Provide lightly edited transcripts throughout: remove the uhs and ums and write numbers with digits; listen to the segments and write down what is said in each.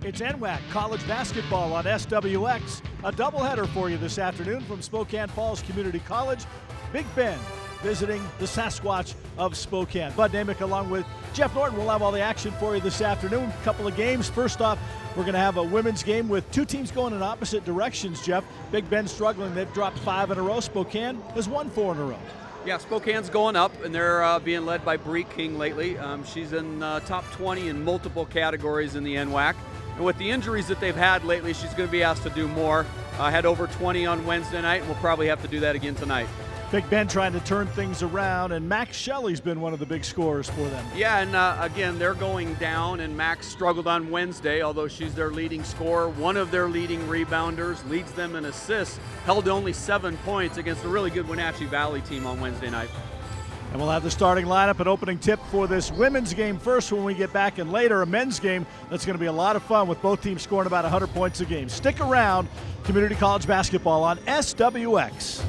It's NWAC college basketball on SWX. A doubleheader for you this afternoon from Spokane Falls Community College. Big Ben visiting the Sasquatch of Spokane. Bud Namick along with Jeff Norton will have all the action for you this afternoon. A couple of games. First off, we're going to have a women's game with two teams going in opposite directions, Jeff. Big Ben struggling. They've dropped 5 in a row. Spokane has won 4 in a row. Yeah, Spokane's going up, and they're being led by Bree King lately. She's in top 20 in multiple categories in the NWAC. And with the injuries that they've had lately, she's going to be asked to do more. Had over 20 on Wednesday night, and we'll probably have to do that again tonight. Big Ben trying to turn things around, and Max Shelley's been one of the big scorers for them. Yeah, and again, they're going down, and Max struggled on Wednesday, although she's their leading scorer, one of their leading rebounders, leads them in assists, held to only 7 points against a really good Wenatchee Valley team on Wednesday night. And we'll have the starting lineup and opening tip for this women's game first when we get back, and later a men's game that's going to be a lot of fun with both teams scoring about 100 points a game. Stick around. Community College basketball on SWX.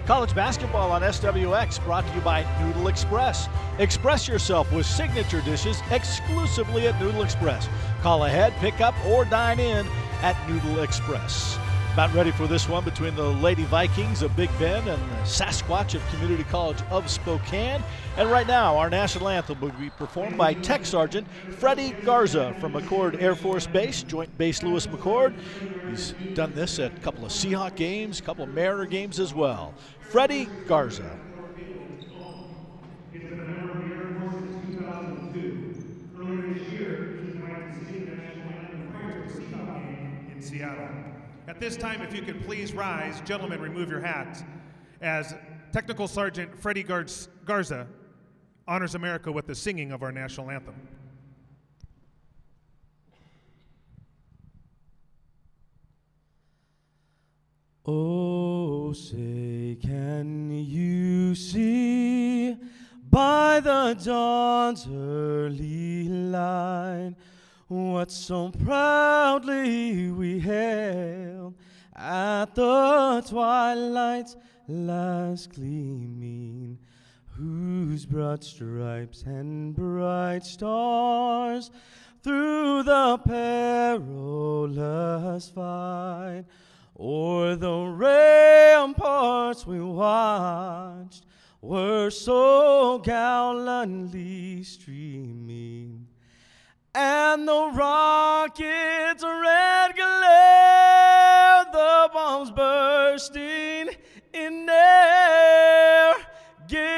College basketball on SWX brought to you by Noodle Express. Express yourself with signature dishes exclusively at Noodle Express. Call ahead, pick up, or dine in at Noodle Express. About ready for this one between the Lady Vikings of Big Ben and the Sasquatch of Community College of Spokane. And right now, our national anthem will be performed by Tech Sergeant Freddie Garza from McCord Air Force Base, Joint Base Lewis McCord. He's done this at a couple of Seahawk games, a couple of Mariner games as well. Freddie Garza. In Seattle. At this time, if you could please rise, gentlemen, remove your hats, as Technical Sergeant Freddie Garza honors America with the singing of our national anthem. Oh, say, can you see by the dawn's early light what so proudly we hailed at the twilight's last gleaming, whose broad stripes and bright stars through the perilous fight o'er the ramparts we watched were so gallantly streaming, and the rockets' red glare, the bombs bursting in air, gave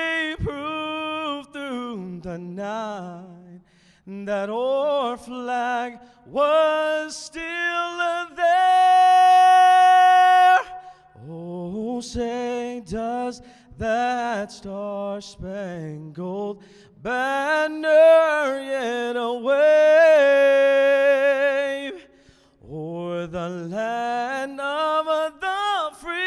way does that star-spangled banner yet wave o'er the land of the free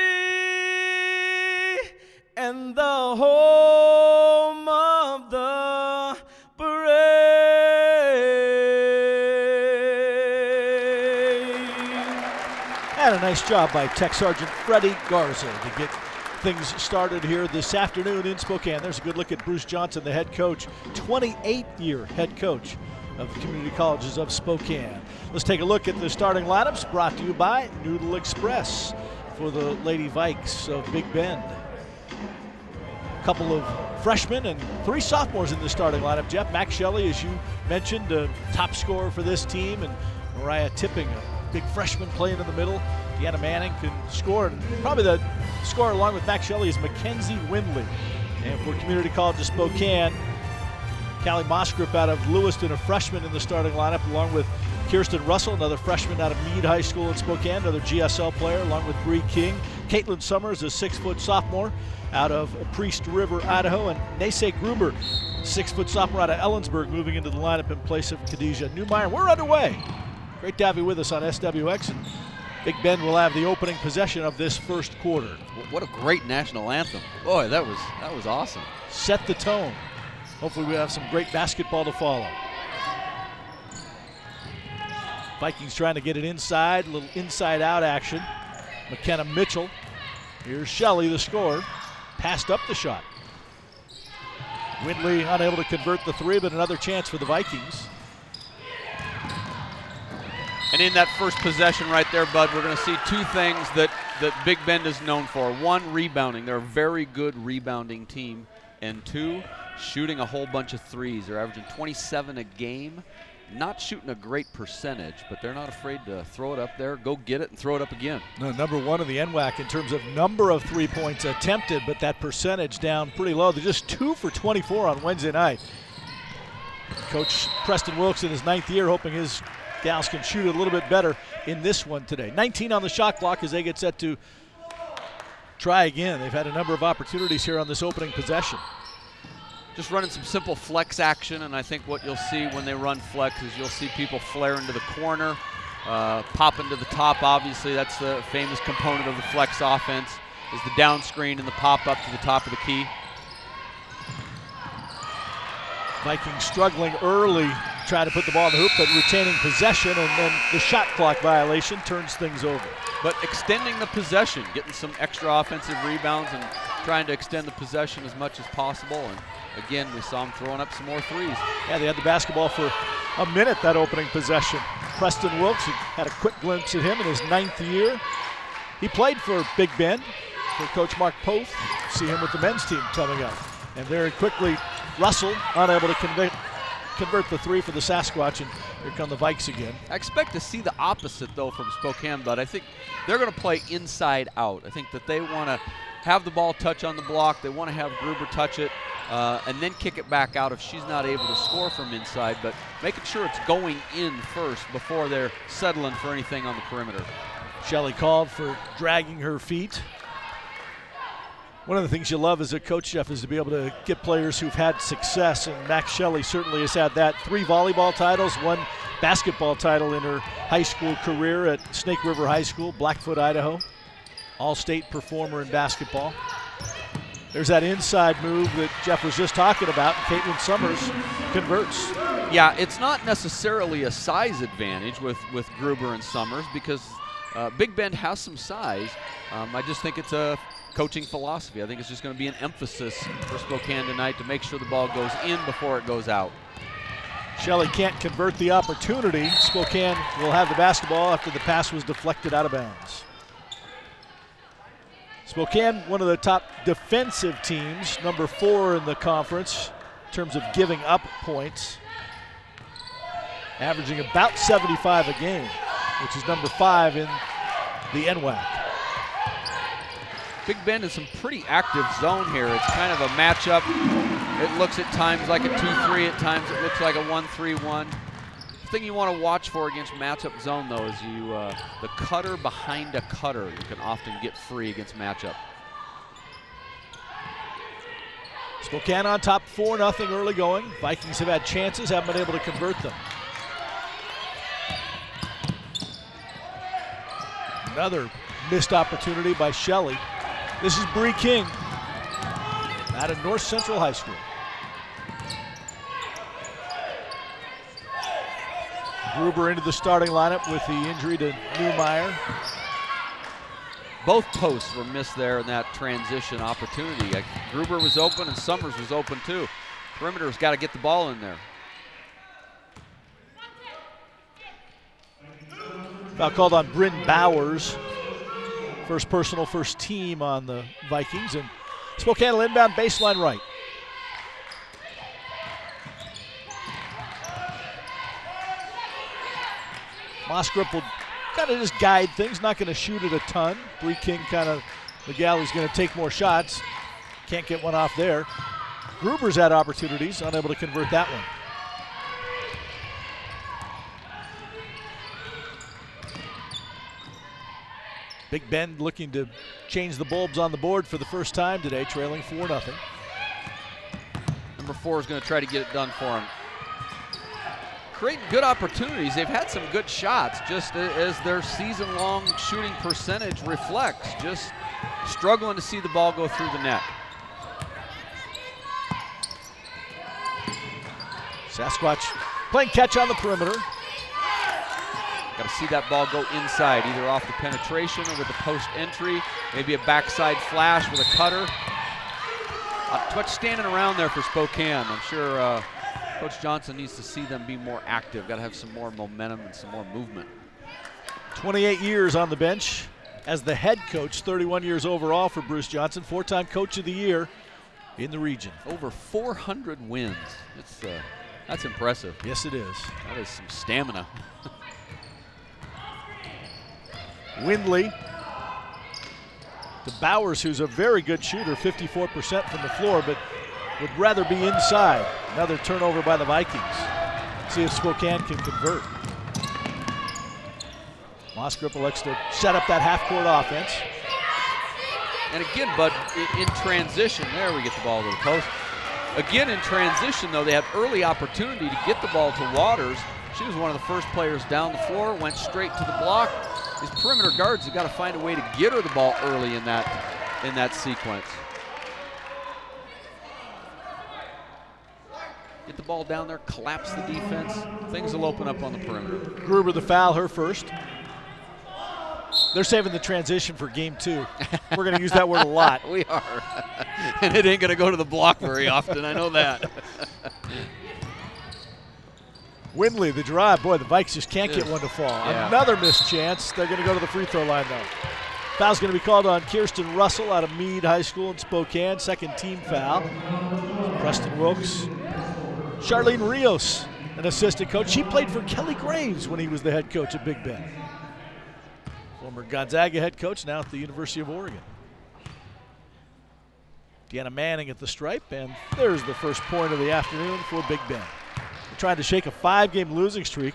and the home of the brave. And a nice job by Tech Sergeant Freddie Garza to get things started here this afternoon in Spokane. There's a good look at Bruce Johnson, the head coach, 28-year head coach of the community colleges of Spokane. Let's take a look at the starting lineups brought to you by Noodle Express for the Lady Vikes of Big Bend. A couple of freshmen and 3 sophomores in the starting lineup. Jeff, Max Shelley, as you mentioned, a top scorer for this team, and Mariah Tipping, a big freshman playing in the middle. Deanna Manning can score, and probably the scorer along with Max Shelley is Mackenzie Windley. And for Community College of Spokane, Callie Mosgrip out of Lewiston, a freshman in the starting lineup, along with Kirsten Russell, another freshman out of Meade High School in Spokane, another GSL player, along with Bree King. Caitlin Summers, a 6-foot sophomore out of Priest River, Idaho, and Nace Gruber, 6-foot sophomore out of Ellensburg, moving into the lineup in place of Khadijah Newmeyer. We're underway. Great to have you with us on SWX. And Big Bend will have the opening possession of this first quarter. What a great national anthem. Boy, that was awesome. Set the tone. Hopefully we have some great basketball to follow. Vikings trying to get it inside, a little inside-out action. McKenna Mitchell. Here's Shelley, the scorer. Passed up the shot. Windley unable to convert the 3, but another chance for the Vikings. And in that first possession right there, Bud, we're going to see 2 things that Big Bend is known for. 1, rebounding. They're a very good rebounding team. And 2, shooting a whole bunch of 3s. They're averaging 27 a game. Not shooting a great percentage, but they're not afraid to throw it up there, go get it, and throw it up again. No, number 1 in the NWAC in terms of number of 3 points attempted, but that percentage down pretty low. They're just 2 for 24 on Wednesday night. Coach Preston Wilkes in his 9th year, hoping his gals can shoot it a little bit better in this one today. 19 on the shot clock as they get set to try again. They've had a number of opportunities here on this opening possession. Just running some simple flex action, and I think what you'll see when they run flex is you'll see people flare into the corner, pop into the top. Obviously, that's the famous component of the flex offense, is the down screen and the pop up to the top of the key. Vikings struggling early, trying to put the ball in the hoop, but retaining possession, and then the shot clock violation turns things over. But extending the possession, getting some extra offensive rebounds and trying to extend the possession as much as possible. And again, we saw them throwing up some more 3s. Yeah, they had the basketball for a minute that opening possession. Preston Wilkes, had a quick glimpse at him in his 9th year. He played for Big Bend, for Coach Mark Poth. See him with the men's team coming up. And very quickly, Russell unable to convert the 3 for the Sasquatch, and here come the Vikes again. I expect to see the opposite, though, from Spokane, but I think they're going to play inside out. I think that they want to have the ball touch on the block. They want to have Gruber touch it and then kick it back out if she's not able to score from inside, but making sure it's going in first before they're settling for anything on the perimeter. Shelley called for dragging her feet. One of the things you love as a coach, Jeff, is to be able to get players who've had success, and Max Shelley certainly has had that. 3 volleyball titles, 1 basketball title in her high school career at Snake River High School, Blackfoot, Idaho. All-state performer in basketball. There's that inside move that Jeff was just talking about, and Caitlin Summers converts. Yeah, it's not necessarily a size advantage with Gruber and Summers because Big Bend has some size. I just think it's a coaching philosophy. I think it's just going to be an emphasis for Spokane tonight to make sure the ball goes in before it goes out. Shelley can't convert the opportunity. Spokane will have the basketball after the pass was deflected out of bounds. Spokane, one of the top defensive teams, number 4 in the conference in terms of giving up points, averaging about 75 a game, which is number 5 in the NWAC. Big Bend is some pretty active zone here. It's kind of a matchup. It looks at times like a 2-3, at times it looks like a 1-3-1. The thing you want to watch for against matchup zone, though, is the cutter behind a cutter. You can often get free against matchup. Spokane on top 4-0 early going. Vikings have had chances, haven't been able to convert them. Another missed opportunity by Shelley. This is Bree King out of North Central High School. Gruber into the starting lineup with the injury to Newmeyer. Both posts were missed there in that transition opportunity. Gruber was open and Summers was open too. Perimeter's got to get the ball in there. Foul called on Bryn Bowers. First personal, first team on the Vikings. And Spokane will inbound baseline right. Mossgrip will kind of just guide things, not going to shoot it a ton. Bree King kind of, the galley's going to take more shots. Can't get one off there. Gruber's had opportunities, unable to convert that one. Big Bend looking to change the bulbs on the board for the first time today, trailing 4-0. Number 4 is going to try to get it done for him. Creating good opportunities. They've had some good shots, just as their season-long shooting percentage reflects. Just struggling to see the ball go through the net. Sasquatch playing catch on the perimeter. Got to see that ball go inside, either off the penetration or with the post entry. Maybe a backside flash with a cutter. Too much standing around there for Spokane. I'm sure Coach Johnson needs to see them be more active. Got to have some more momentum and some more movement. 28 years on the bench as the head coach, 31 years overall for Bruce Johnson, 4-time coach of the year in the region. Over 400 wins. That's impressive. Yes, it is. That is some stamina. Windley to Bowers, who's a very good shooter, 54% from the floor, but would rather be inside. Another turnover by the Vikings. See if Spokane can convert. Mossgrip elects to set up that half-court offense. And again, Bud, in transition, there we get the ball to the post. Again, in transition, though, they have early opportunity to get the ball to Waters. She was one of the first players down the floor, went straight to the block. These perimeter guards have got to find a way to get her the ball early in that sequence. Get the ball down there, collapse the defense. Things will open up on the perimeter. Gruber the foul, her first. They're saving the transition for game 2. We're going to use that word a lot. We are. And it ain't going to go to the block very often, I know that. Windley, the drive. Boy, the Vikes just can't get one to fall. Yeah. Another missed chance. They're going to go to the free throw line, though. Foul's going to be called on Kirsten Russell out of Meade High School in Spokane. Second team foul. Preston Wilkes. Charlene Rios, an assistant coach. She played for Kelly Graves when he was the head coach at Big Bend. Former Gonzaga head coach, now at the University of Oregon. Deanna Manning at the stripe, and there's the first point of the afternoon for Big Bend. They're trying to shake a 5-game losing streak.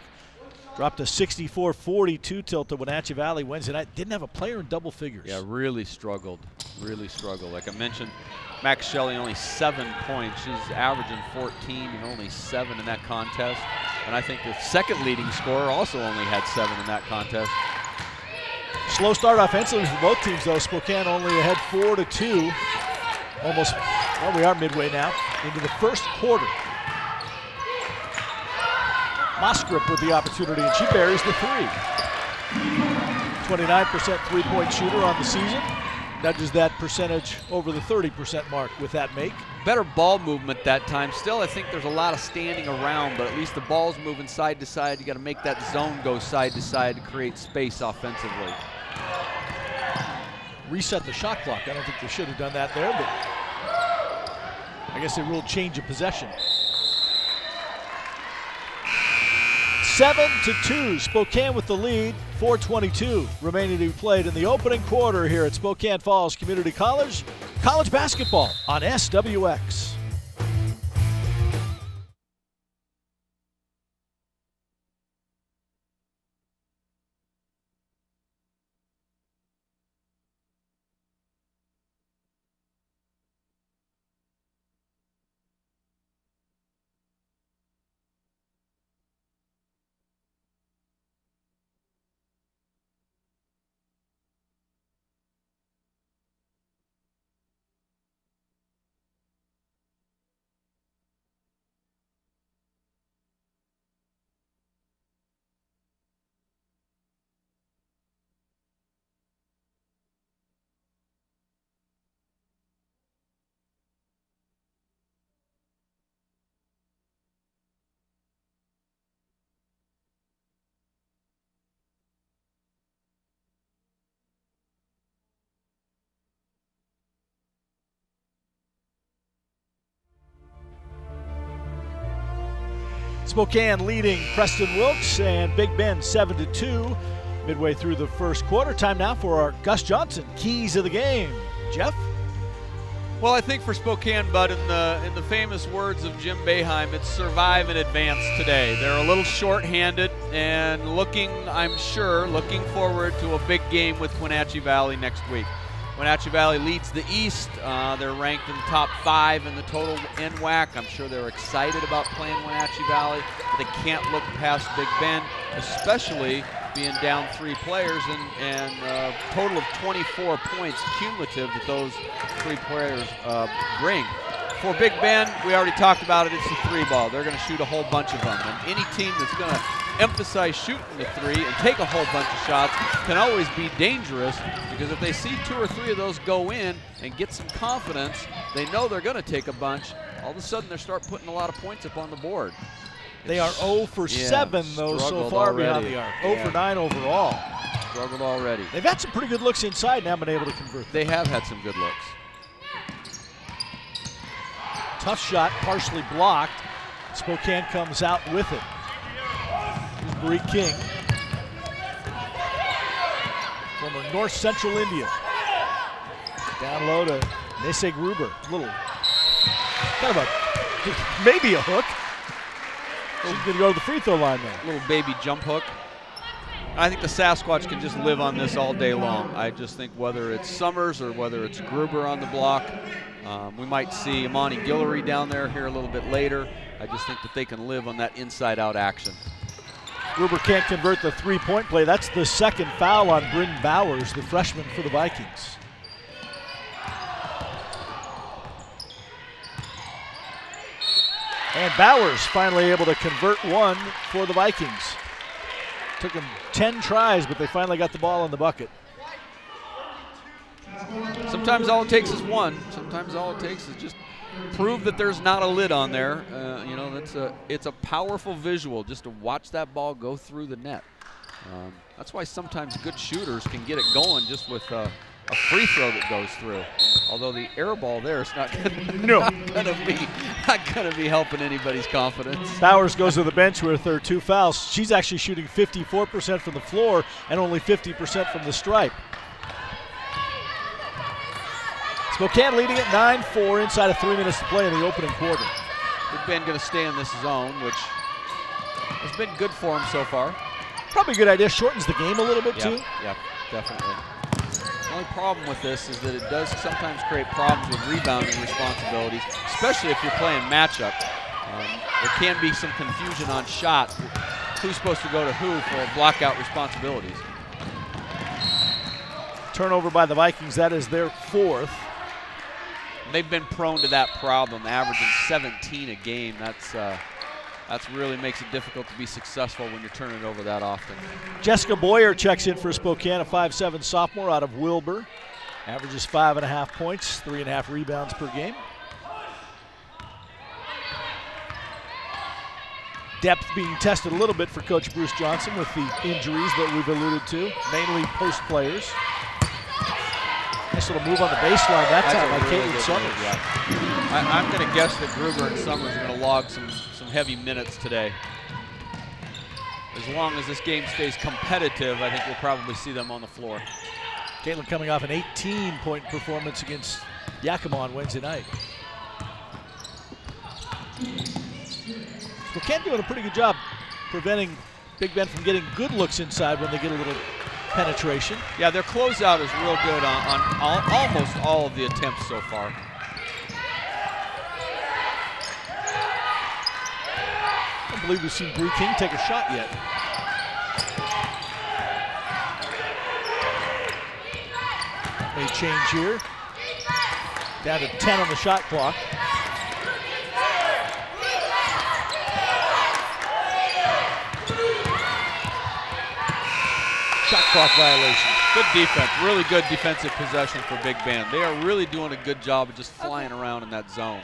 Dropped a 64-42 tilt to Wenatchee Valley Wednesday night. Didn't have a player in double figures. Yeah, really struggled. Really struggled. Like I mentioned, Max Shelley only 7 points. She's averaging 14 and only 7 in that contest. And I think the second leading scorer also only had 7 in that contest. Slow start offensively for both teams, though. Spokane only ahead 4-2. Almost, well, we are midway now into the first quarter. Mossgrip with the opportunity, and she buries the 3. 29% three-point shooter on the season. Nudges that percentage over the 30% mark with that make. Better ball movement that time. Still, I think there's a lot of standing around, but at least the ball's moving side to side. You got to make that zone go side to side to create space offensively. Reset the shot clock. I don't think they should have done that there, but I guess they ruled change of possession. 7-2, Spokane with the lead, 4:22 remaining to be played in the opening quarter here at Spokane Falls Community College. College basketball on SWX. Spokane leading Preston Wilkes and Big Bend 7-2. Midway through the first quarter. Time now for our Gus Johnson keys of the game. Jeff? Well, I think for Spokane, Bud, in the famous words of Jim Boeheim, it's survive and advance today. They're a little short-handed and I'm sure, looking forward to a big game with Wenatchee Valley next week. Wenatchee Valley leads the East. They're ranked in the top 5 in the total NWAC. I'm sure they're excited about playing Wenatchee Valley, but they can't look past Big Bend, especially being down 3 players and a total of 24 points cumulative that those 3 players bring. For Big Bend, we already talked about it, it's a 3 ball. They're going to shoot a whole bunch of them. And any team that's going to emphasize shooting the 3 and take a whole bunch of shots can always be dangerous, because if they see 2 or 3 of those go in and get some confidence, they know they're going to take a bunch. All of a sudden, they start putting a lot of points up on the board. They are 0 for 7, though, so far behind the arc. 0 for 9 overall. Struggled already. They've had some pretty good looks inside and haven't been able to convert them. They have had some good looks. Tough shot, partially blocked. Spokane comes out with it. Here's Bree King, former North Central India. Down low to Nese Gruber. Little, kind of a, maybe a hook. She's going to go to the free throw line now. Little baby jump hook. I think the Sasquatch can just live on this all day long. I just think whether it's Summers or whether it's Gruber on the block, we might see Imani Guillory down there here a little bit later. I just think that they can live on that inside-out action. Gruber can't convert the 3-point play. That's the 2nd foul on Bryn Bowers, the freshman for the Vikings. And Bowers finally able to convert 1 for the Vikings. Took them 10 tries, but they finally got the ball in the bucket. Sometimes all it takes is 1. Sometimes all it takes is just prove that there's not a lid on there. You know, it's a powerful visual just to watch that ball go through the net. That's why sometimes good shooters can get it going just with a free throw that goes through. Although the air ball there is not gonna be helping anybody's confidence. Bowers goes to the bench with her 2 fouls. She's actually shooting 54% from the floor and only 50% from the stripe. Spokane leading at 9-4 inside of 3 minutes to play in the opening quarter. Big Bend gonna stay in this zone, which has been good for him so far. Probably a good idea. Shortens the game a little bit too. Yeah, definitely. The only problem with this is that it does sometimes create problems with rebounding responsibilities, especially if you're playing matchup. There can be some confusion on shot. Who's supposed to go to who for blockout responsibilities? Turnover by the Vikings. That is their 4th. They've been prone to that problem, averaging 17 a game. That's really makes it difficult to be successful when you're turning it over that often. Jessica Boyer checks in for Spokane, a 5'7" sophomore out of Wilbur. Averages 5.5 points, 3.5 rebounds per game. Depth being tested a little bit for Coach Bruce Johnson with the injuries that we've alluded to, mainly post players. Nice little move on the baseline that time by Caitlin Summers. Yeah. I'm going to guess that Gruber and Summers are going to log some heavy minutes today. As long as this game stays competitive, I think we'll probably see them on the floor. Caitlin coming off an 18-point performance against Yakima on Wednesday night. Spokane doing a pretty good job preventing Big Bend from getting good looks inside when they get a little penetration. Yeah, their closeout is real good on almost all of the attempts so far. I don't believe we've seen Bree King take a shot yet. May change here. Down to 10 on the shot clock. Shot clock violation. Good defense, really good defensive possession for Big Bend. They are really doing a good job of just flying around in that zone.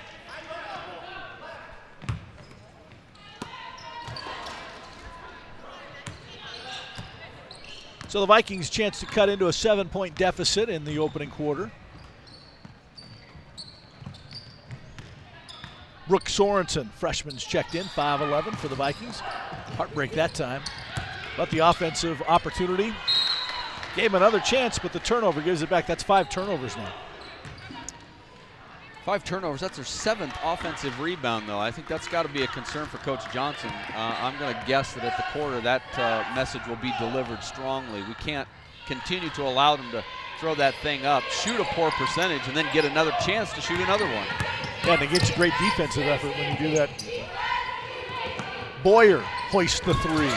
So the Vikings' chance to cut into a 7-point deficit in the opening quarter. Brooke Sorensen, freshman's checked in, 5'11" for the Vikings. Heartbreak that time. But the offensive opportunity gave him another chance, but the turnover gives it back. That's 5 turnovers now. 5 turnovers, that's their 7th offensive rebound, though. I think that's got to be a concern for Coach Johnson. I'm going to guess that at the quarter that message will be delivered strongly. We can't continue to allow them to throw that thing up, shoot a poor percentage, and then get another chance to shoot another one. Yeah, and it gets a great defensive effort when you do that. Boyer hoists the 3.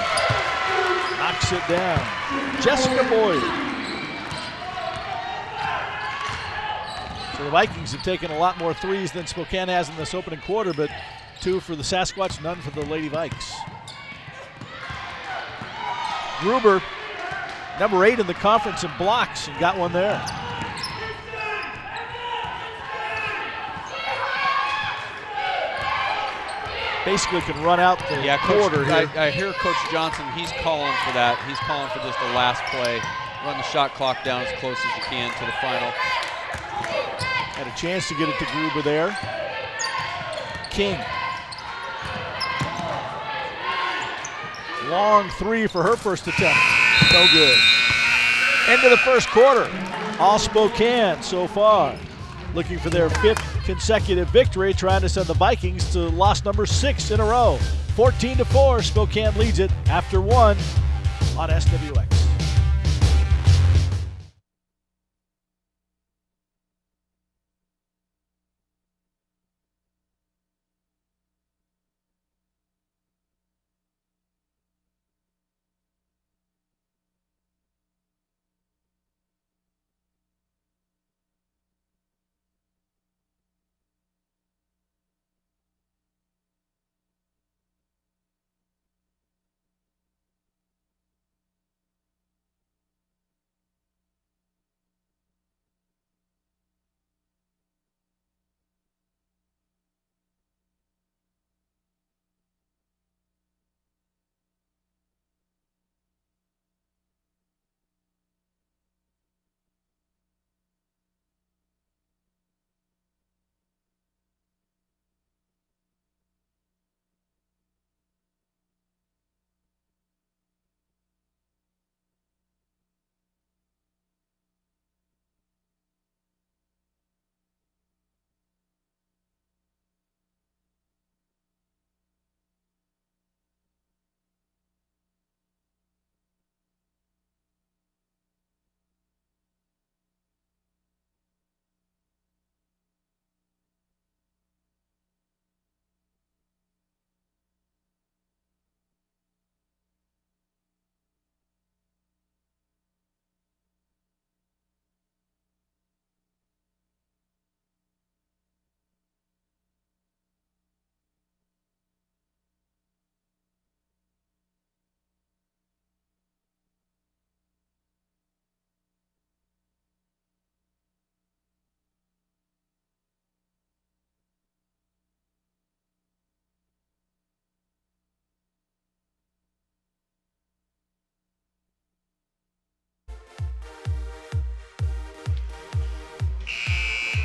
Knocks it down. Jessica Boyer. So the Vikings have taken a lot more threes than Spokane has in this opening quarter, but 2 for the Sasquatch, none for the Lady Vikes. Gruber, number 8 in the conference in blocks, and got one there. Basically can run out the quarter here. I hear Coach Johnson, he's calling for that. He's calling for just the last play. Run the shot clock down as close as you can to the final. Had a chance to get it to Gruber there. King. Long 3 for her first attempt. No good. End of the first quarter. All Spokane so far. Looking for their 5th consecutive victory, trying to send the Vikings to loss number 6 in a row. 14-4, Spokane leads it after 1 on SWX.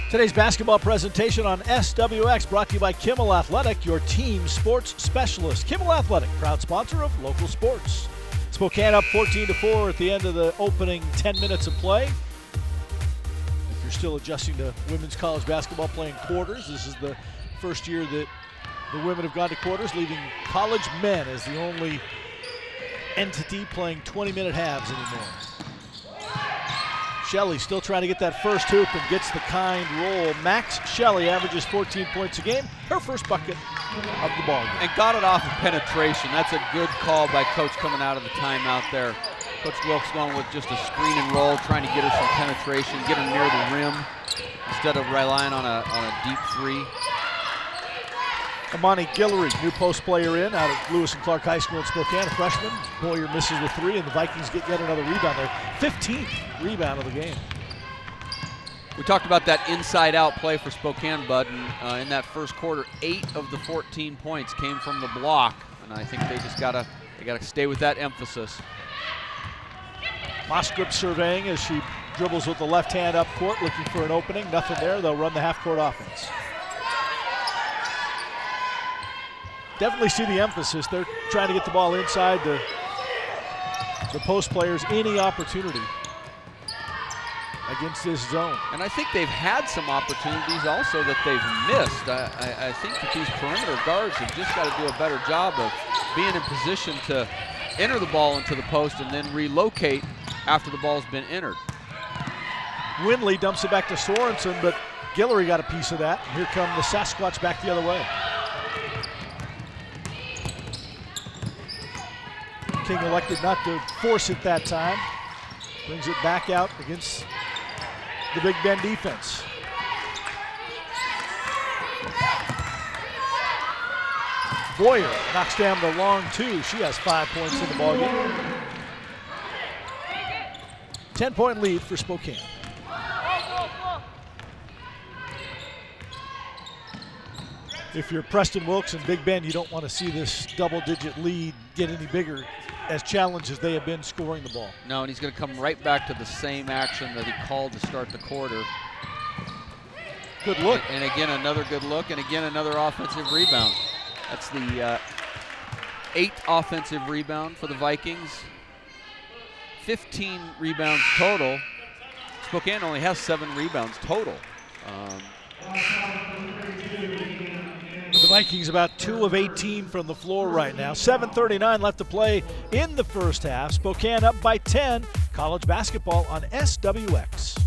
Today's basketball presentation on SWX brought to you by Kimmel Athletic, your team sports specialist. Kimmel Athletic, proud sponsor of local sports. Spokane up 14-4 at the end of the opening 10 minutes of play. If you're still adjusting to women's college basketball playing quarters, this is the first year that the women have gone to quarters, leaving college men as the only entity playing 20-minute halves anymore. Shelley still trying to get that first hoop and gets the kind roll. Max Shelley averages 14 points a game, her first bucket of the ball game. And got it off of penetration. That's a good call by Coach coming out of the timeout there. Coach Wilkes going with just a screen and roll, trying to get her some penetration, get her near the rim instead of relying on a deep 3. Amani Guillory, new post player in out of Lewis and Clark High School in Spokane, a freshman. Boyer misses the 3, and the Vikings get yet another rebound there. 15th rebound of the game. We talked about that inside-out play for Spokane, Bud, and in that first quarter, 8 of the 14 points came from the block, and I think they just gotta stay with that emphasis. Moskrup surveying as she dribbles with the left hand up court, looking for an opening. Nothing there. They'll run the half-court offense. definitely see the emphasis. They're trying to get the ball inside the post players any opportunity against this zone. And I think they've had some opportunities also that they've missed. I think that these perimeter guards have just got to do a better job of being in position to enter the ball into the post and then relocate after the ball's been entered. Winley dumps it back to Sorensen, but Guillory got a piece of that. Here come the Sasquatch back the other way. King elected not to force it that time. Brings it back out against the Big Bend defense. Boyer knocks down the long two. She has 5 points in the ballgame. 10-point lead for Spokane. If you're Preston Wilkes and Big Bend, you don't want to see this double-digit lead get any bigger, as challenged as they have been scoring the ball. No, and he's going to come right back to the same action that he called to start the quarter. Good look. And again, another good look, and again, another offensive rebound. That's the 8th offensive rebound for the Vikings. 15 rebounds total. Spokane only has 7 rebounds total. The Vikings about 2 of 18 from the floor right now. 7:39 left to play in the first half. Spokane up by 10. College basketball on SWX.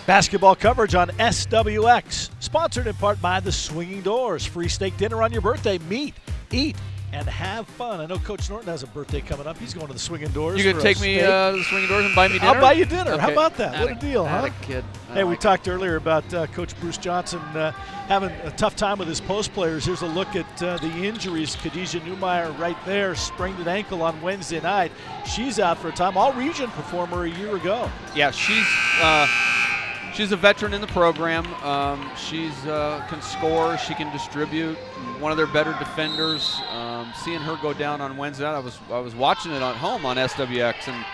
Basketball coverage on SWX, sponsored in part by the Swinging Doors. Free steak dinner on your birthday. Meet, eat, and have fun. I know Coach Norton has a birthday coming up. He's going to the Swinging Doors. You gonna take me to the Swinging Doors and buy me dinner? I'll buy you dinner. Okay. How about that? What a deal, huh? Kid. Hey, we talked earlier about Coach Bruce Johnson having a tough time with his post players. Here's a look at the injuries. Khadijah Newmeyer right there, sprained an ankle on Wednesday night. She's out for a time. All-region performer a year ago. Yeah, she's a veteran in the program. She's can score. She can distribute. One of their better defenders. Seeing her go down on Wednesday night, I was watching it at home on SWX, and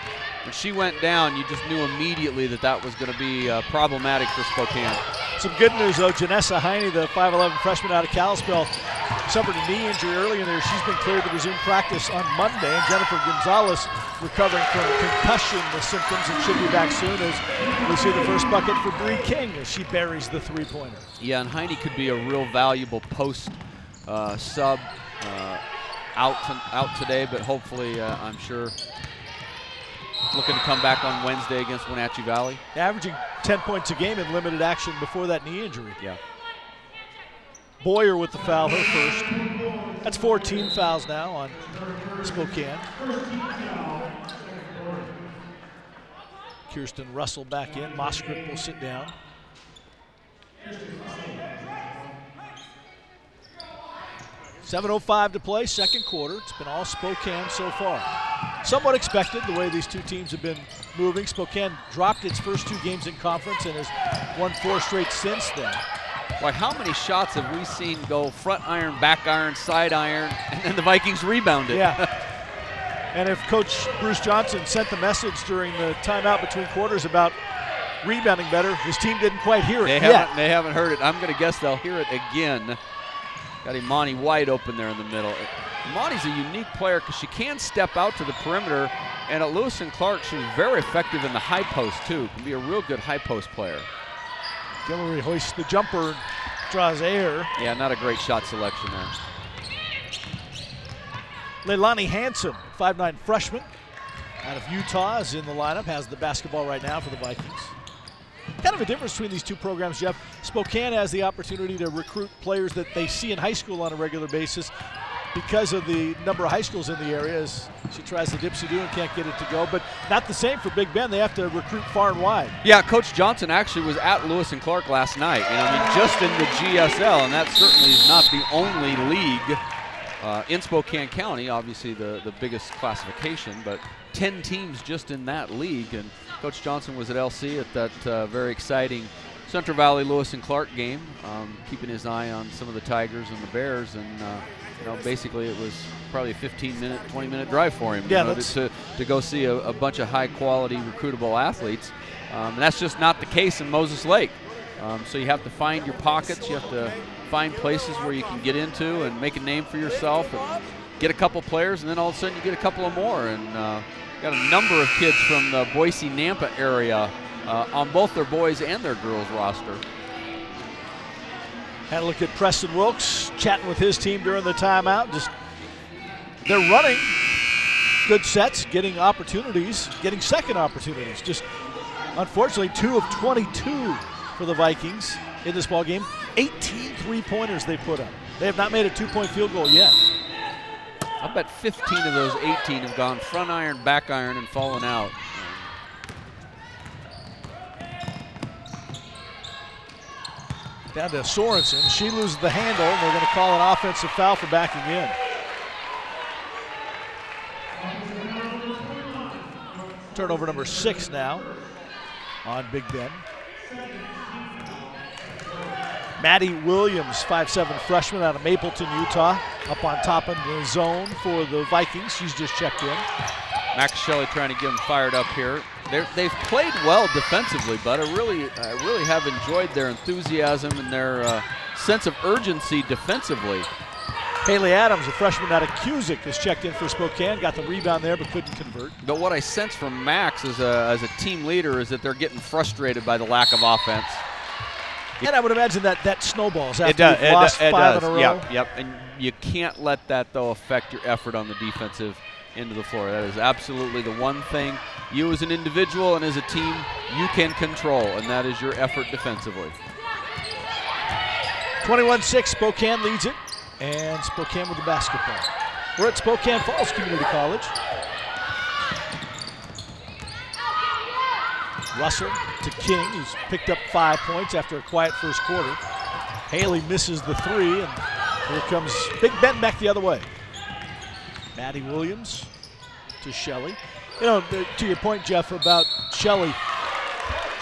when she went down, you just knew immediately that was going to be problematic for Spokane. Some good news though. Janessa Heine, the 5'11 freshman out of Kalispell, suffered a knee injury earlier in there. She's been cleared to resume practice on Monday. And Jennifer Gonzalez recovering from concussion symptoms and should be back soon as we see the first bucket for Bree King as she buries the three-pointer. Yeah, and Heine could be a real valuable post sub out today, but hopefully I'm sure looking to come back on Wednesday against Wenatchee Valley. Averaging 10 points a game in limited action before that knee injury. Yeah. Boyer with the foul, her first. That's 14 fouls now on Spokane. Kirsten Russell back in. Moskrit will sit down. .7:05 to play, second quarter. It's been all Spokane so far. Somewhat expected the way these two teams have been moving. Spokane dropped its first 2 games in conference and has won 4 straight since then. Like, how many shots have we seen go front iron, back iron, side iron, and then the Vikings rebounded? Yeah. And if Coach Bruce Johnson sent the message during the timeout between quarters about rebounding better, his team didn't quite hear it yet. They haven't heard it. I'm going to guess they'll hear it again. Got Imani wide open there in the middle. Imani's a unique player because she can step out to the perimeter, and at Lewis and Clark, she was very effective in the high post too. Can be a real good high post player. Guillory hoists the jumper and draws air. Yeah, not a great shot selection there. Leilani Hansen, 5'9" freshman out of Utah, is in the lineup, has the basketball right now for the Vikings. Kind of a difference between these two programs, Jeff. Spokane has the opportunity to recruit players that they see in high school on a regular basis because of the number of high schools in the area, as she tries the dipsy-do and can't get it to go. But not the same for Big Bend. They have to recruit far and wide. Yeah, Coach Johnson actually was at Lewis and Clark last night. And I mean, just in the GSL, and that certainly is not the only league in Spokane County, obviously the biggest classification, but 10 teams just in that league. And Coach Johnson was at LC at that very exciting Central Valley Lewis and Clark game, keeping his eye on some of the Tigers and the Bears. And you know, basically it was probably a 15-minute, 20-minute drive for him, yeah, to go see a bunch of high-quality recruitable athletes. And that's just not the case in Moses Lake. So you have to find your pockets. You have to find places where you can get into and make a name for yourself and get a couple players, and then all of a sudden you get a couple of more. And got a number of kids from the Boise-Nampa area on both their boys and their girls roster. Had a look at Preston Wilkes chatting with his team during the timeout. Just they're running good sets, getting opportunities, getting second opportunities. Just unfortunately 2 of 22 for the Vikings in this ball game. 18 3-pointers they put up. They have not made a 2-point field goal yet. I bet 15 of those 18 have gone front iron, back iron, and fallen out. Down to Sorensen. She loses the handle, and they're going to call an offensive foul for backing in. Turnover number 6 now on Big Bend. Maddie Williams, 5'7" freshman out of Mapleton, Utah, up on top in the zone for the Vikings. She's just checked in. Max Shelley trying to get them fired up here. They've played well defensively, but I really have enjoyed their enthusiasm and their sense of urgency defensively. Haley Adams, a freshman out of Cusick, has checked in for Spokane, got the rebound there but couldn't convert. But what I sense from Max as a team leader is that they're getting frustrated by the lack of offense. And I would imagine that snowballs after you've lost 5 in a row. Yep. And you can't let that, though, affect your effort on the defensive end of the floor. That is absolutely the one thing you as an individual and as a team you can control, and that is your effort defensively. 21-6, Spokane leads it, and Spokane with the basketball. We're at Spokane Falls Community College. Russell to King, who's picked up 5 points after a quiet first quarter. Haley misses the 3, and here comes Big Bend back the other way. Maddie Williams to Shelley. You know, to your point, Jeff, about Shelley,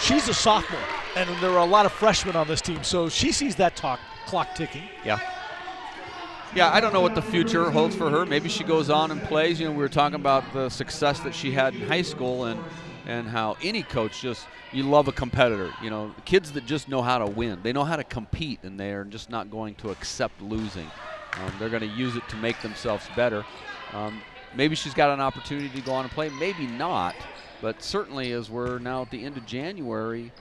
she's a sophomore, and there are a lot of freshmen on this team, so she sees that clock ticking. Yeah, I don't know what the future holds for her. Maybe she goes on and plays. You know, we were talking about the success that she had in high school, and how any coach you love a competitor. You know, kids that just know how to win. They know how to compete, and they're just not going to accept losing. They're going to use it to make themselves better. Maybe she's got an opportunity to go on and play, maybe not, but certainly as we're now at the end of January,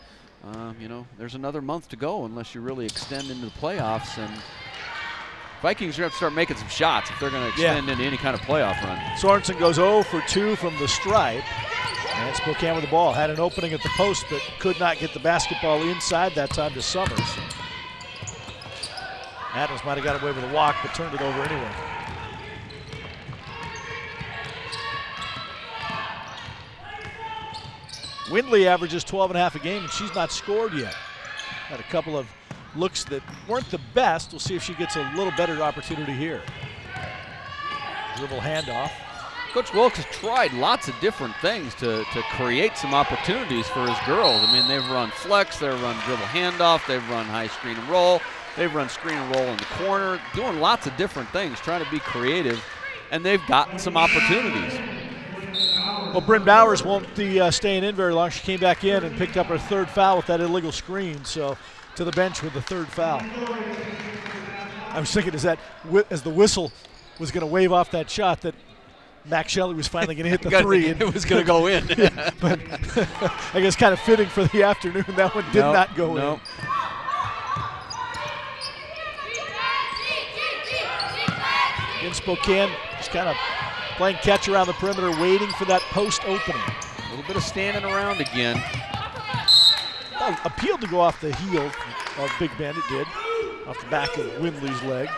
you know, there's another month to go unless you really extend into the playoffs, and Vikings are going to have to start making some shots if they're going to extend into any kind of playoff run. Sorensen goes 0 for 2 from the stripe, and Spokane with the ball. Had an opening at the post, but could not get the basketball inside that time to Summers. Adams might have got away with a walk, but turned it over anyway. Windley averages 12.5 a game, and she's not scored yet. Had a couple of looks that weren't the best. We'll see if she gets a little better opportunity here. Dribble handoff. Coach Wilkes has tried lots of different things to create some opportunities for his girls. I mean, they've run flex, they've run dribble handoff, they've run high screen and roll, they've run screen and roll in the corner, doing lots of different things, trying to be creative, and they've gotten some opportunities. Well, Bryn Bowers won't be staying in very long. She came back in and picked up her 3rd foul with that illegal screen, so to the bench with the 3rd foul. I was thinking as the whistle was going to wave off that shot that Max Shelley was finally going to hit the 3. It was going to go in. But I guess kind of fitting for the afternoon. That one did not go in. Spokane just kind of playing catch around the perimeter, waiting for that post opening. A little bit of standing around again. Appealed to go off the heel of Big Ben, it did, off the back of Windley's leg.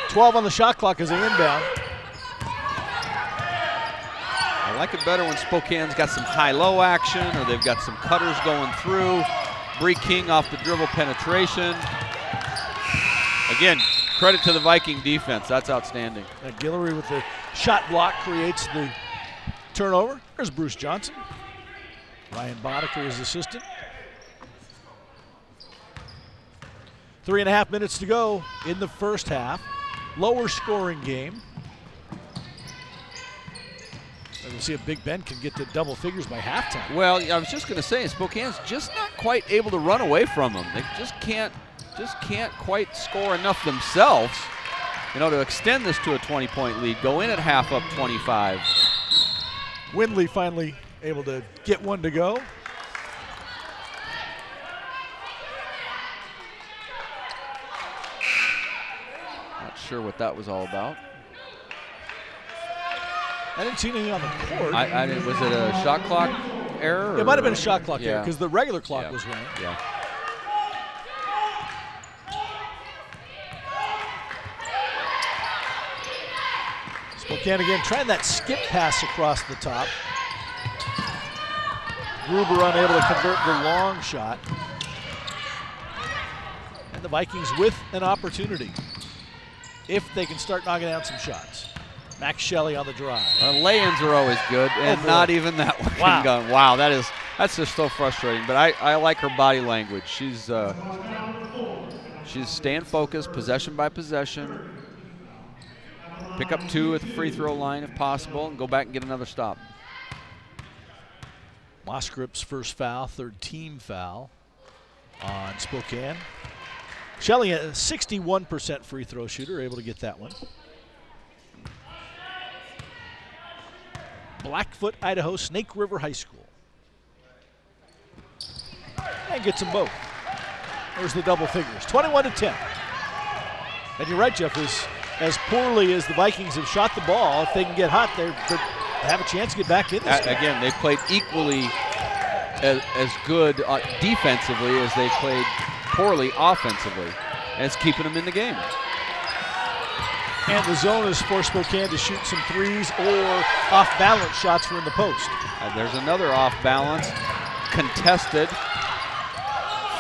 12 on the shot clock as they inbound. I like it better when Spokane's got some high-low action or they've got some cutters going through. Bree King off the dribble penetration. Again, credit to the Viking defense. That's outstanding. Guillory with the shot block creates the turnover. There's Bruce Johnson. Ryan Boddicker is assistant. 3.5 minutes to go in the first half. Lower scoring game. We'll see if Big Ben can get to double figures by halftime. Well, I was just going to say, Spokane's just not quite able to run away from them. They just can't quite score enough themselves, you know, to extend this to a 20-point lead. Go in at half up 25. Windley finally able to get one to go. Not sure what that was all about. I didn't see anything on the court. Was it a shot clock error? It might have been a shot clock error Yeah. because the regular clock was running. Yeah. Spokane again trying that skip pass across the top. Gruber unable to convert the long shot. And the Vikings with an opportunity if they can start knocking down some shots. Max Shelley on the drive. Lay-ins are always good, and not even that one. Wow. Wow, that's just so frustrating. But I like her body language. She's staying focused, possession by possession. Pick up 2 at the free throw line if possible, and go back and get another stop. Moskrip's first foul, third team foul on Spokane. Shelley, a 61% free throw shooter, able to get that one. Blackfoot, Idaho, Snake River High School. And gets them both. There's the double figures, 21-10. And you're right, Jeff, as poorly as the Vikings have shot the ball, if they can get hot, they have a chance to get back in this game. Again, they played equally as good defensively as they played poorly offensively. And it's keeping them in the game. And the zone is for Spokane to shoot some threes or off-balance shots from the post. There's another off-balance, contested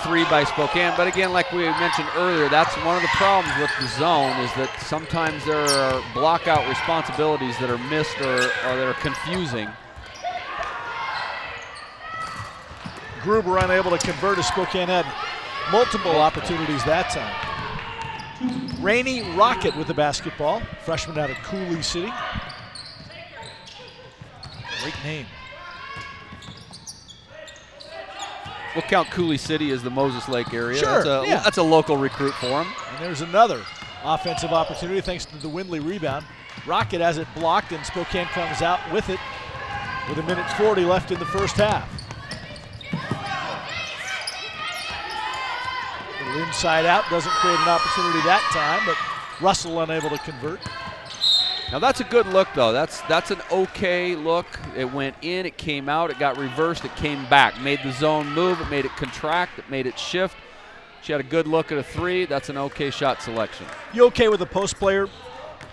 3 by Spokane. But again, like we mentioned earlier, that's one of the problems with the zone is that sometimes there are block-out responsibilities that are missed or that are confusing. Gruber unable to convert as Spokane had multiple opportunities that time. Rainey Rocket with the basketball, freshman out of Cooley City. Great name. We'll count Cooley City as the Moses Lake area. Sure, that's a local recruit for him. And there's another offensive opportunity thanks to the Windley rebound. Rocket has it blocked and Spokane comes out with it with 1:40 left in the first half. Inside out, doesn't create an opportunity that time, but Russell unable to convert. Now that's a good look though. That's an okay look. It went in, it came out, it got reversed, it came back. Made the zone move, it made it contract, it made it shift. She had a good look at a 3. That's an okay shot selection. You okay with the post player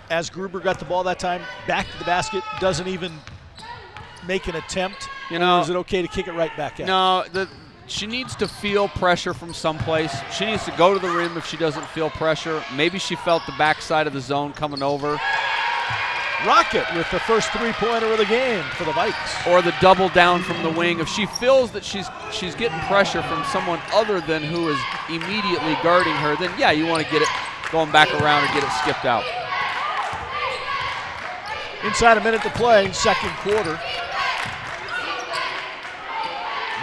as Gruber got the ball that time, back to the basket, doesn't even make an attempt? You know, or is it okay to kick it right back out? No, she needs to feel pressure from someplace. She needs to go to the rim if she doesn't feel pressure. Maybe she felt the backside of the zone coming over. Rocket with the first 3-pointer of the game for the Vikes. Or the double down from the wing. If she feels that she's getting pressure from someone other than who is immediately guarding her, then yeah, you want to get it going back around and get it skipped out. Inside a minute to play, second quarter.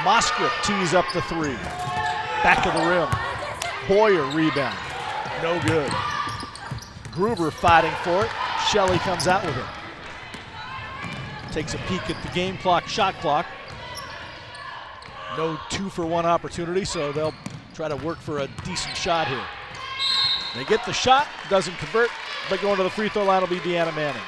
Moskrip tees up the 3. Back of the rim. Boyer rebound. No good. Gruber fighting for it. Shelley comes out with it. Takes a peek at the game clock, shot clock. No 2-for-1 opportunity, so they'll try to work for a decent shot here. They get the shot, doesn't convert, but going to the free throw line will be Deanna Manning.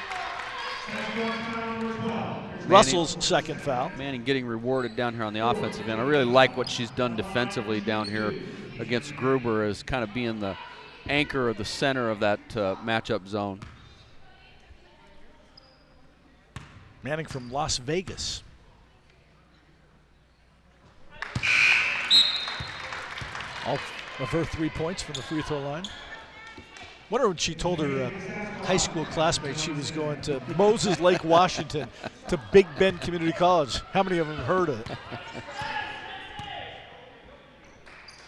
Russell's second foul. Manning getting rewarded down here on the offensive end. I really like what she's done defensively down here against Gruber as kind of being the anchor or the center of that matchup zone. Manning from Las Vegas. All of her 3 points from the free throw line. Wonder when she told her high school classmates she was going to Moses Lake, Washington, to Big Bend Community College. How many of them heard of it?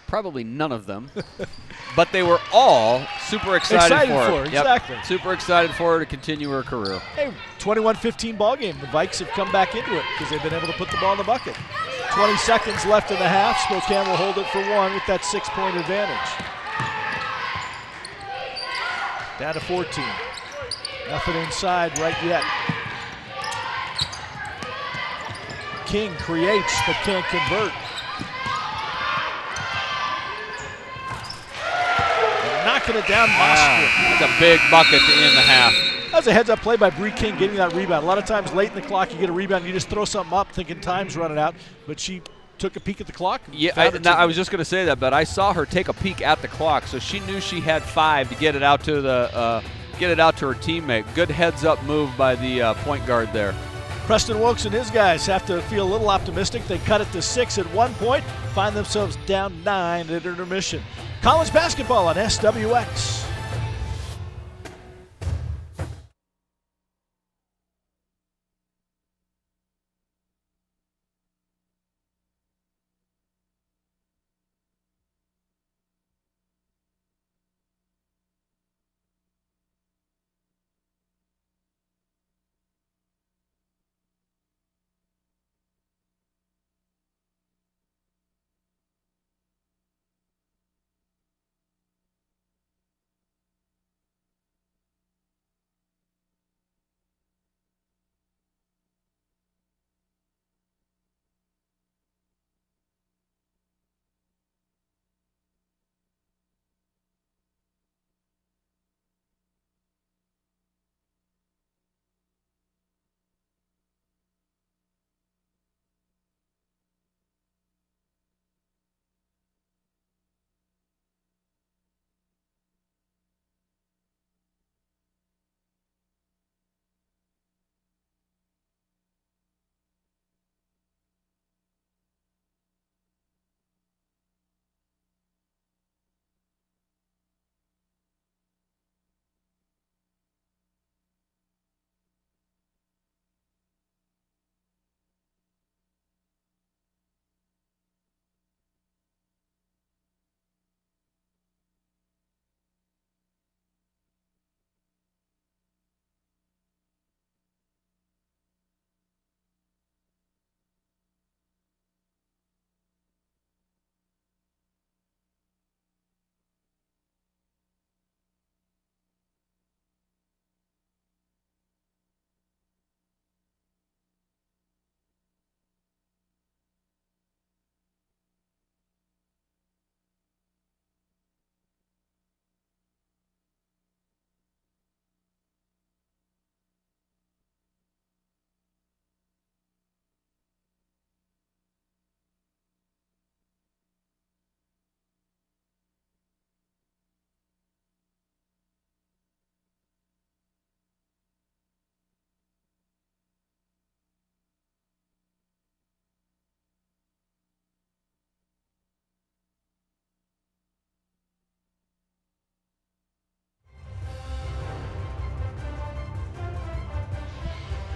Probably none of them, but they were all super excited for her. Exactly. Yep. Super excited for her to continue her career. Hey, 21-15 ball game. The Vikes have come back into it because they've been able to put the ball in the bucket. 20 seconds left in the half. Spokane will hold it for one with that 6-point advantage. Down to 14. Nothing inside right yet. King creates but can't convert. Knocking it down, Moskowitz. That's a big bucket to end the half. That was a heads-up play by Bree King getting that rebound. A lot of times late in the clock you get a rebound, you just throw something up thinking time's running out, but she took a peek at the clock. Yeah, I was just going to say that, but I saw her take a peek at the clock, so she knew she had 5 to get it out to the her teammate. Good heads-up move by the point guard there. Preston Wilkes and his guys have to feel a little optimistic. They cut it to 6 at one point, find themselves down 9 at intermission. College basketball on SWX.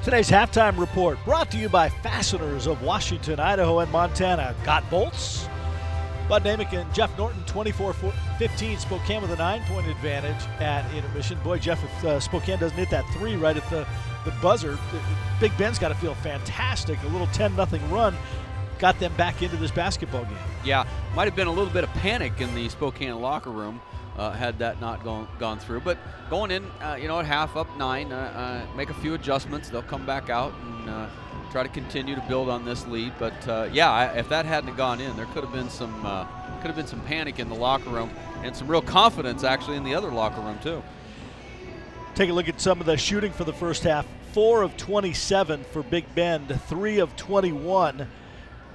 Today's halftime report brought to you by Fasteners of Washington, Idaho, and Montana. Got bolts? Bud Namick and Jeff Norton, 24-15. Spokane with a 9-point advantage at intermission. Boy, Jeff, if Spokane doesn't hit that 3 right at the buzzer, Big Ben's got to feel fantastic. A little 10-0 run got them back into this basketball game. Yeah, might have been a little bit of panic in the Spokane locker room. had that not gone through. But going in, you know, at half up 9, make a few adjustments. They'll come back out and try to continue to build on this lead. But yeah, if that hadn't gone in, there could have been some panic in the locker room and some real confidence actually in the other locker room too. Take a look at some of the shooting for the first half. 4 of 27 for Big Bend, 3 of 21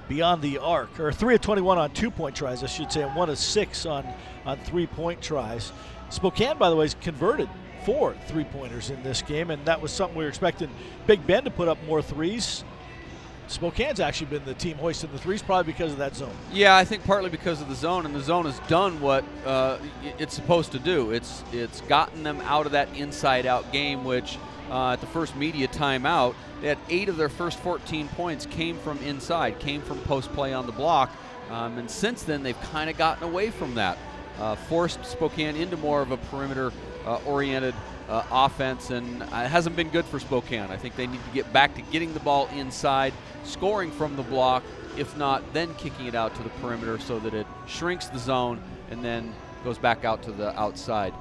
beyond the arc, or 3 of 21 on 2-point tries, I should say, and 1 of 6 on 3-point tries. Spokane, by the way, has converted 4 3-pointers in this game, and that was something we were expecting Big Bend to put up more threes. Spokane's actually been the team hoisting the threes, probably because of that zone. Yeah, I think partly because of the zone, and the zone has done what it's supposed to do. It's gotten them out of that inside-out game, which at the first media timeout, they had 8 of their first 14 points came from inside, came from post play on the block, and since then they've kind of gotten away from that, forced Spokane into more of a perimeter-oriented offense, and it hasn't been good for Spokane. I think they need to get back to getting the ball inside, scoring from the block, if not, then kicking it out to the perimeter so that it shrinks the zone and then goes back out to the outside.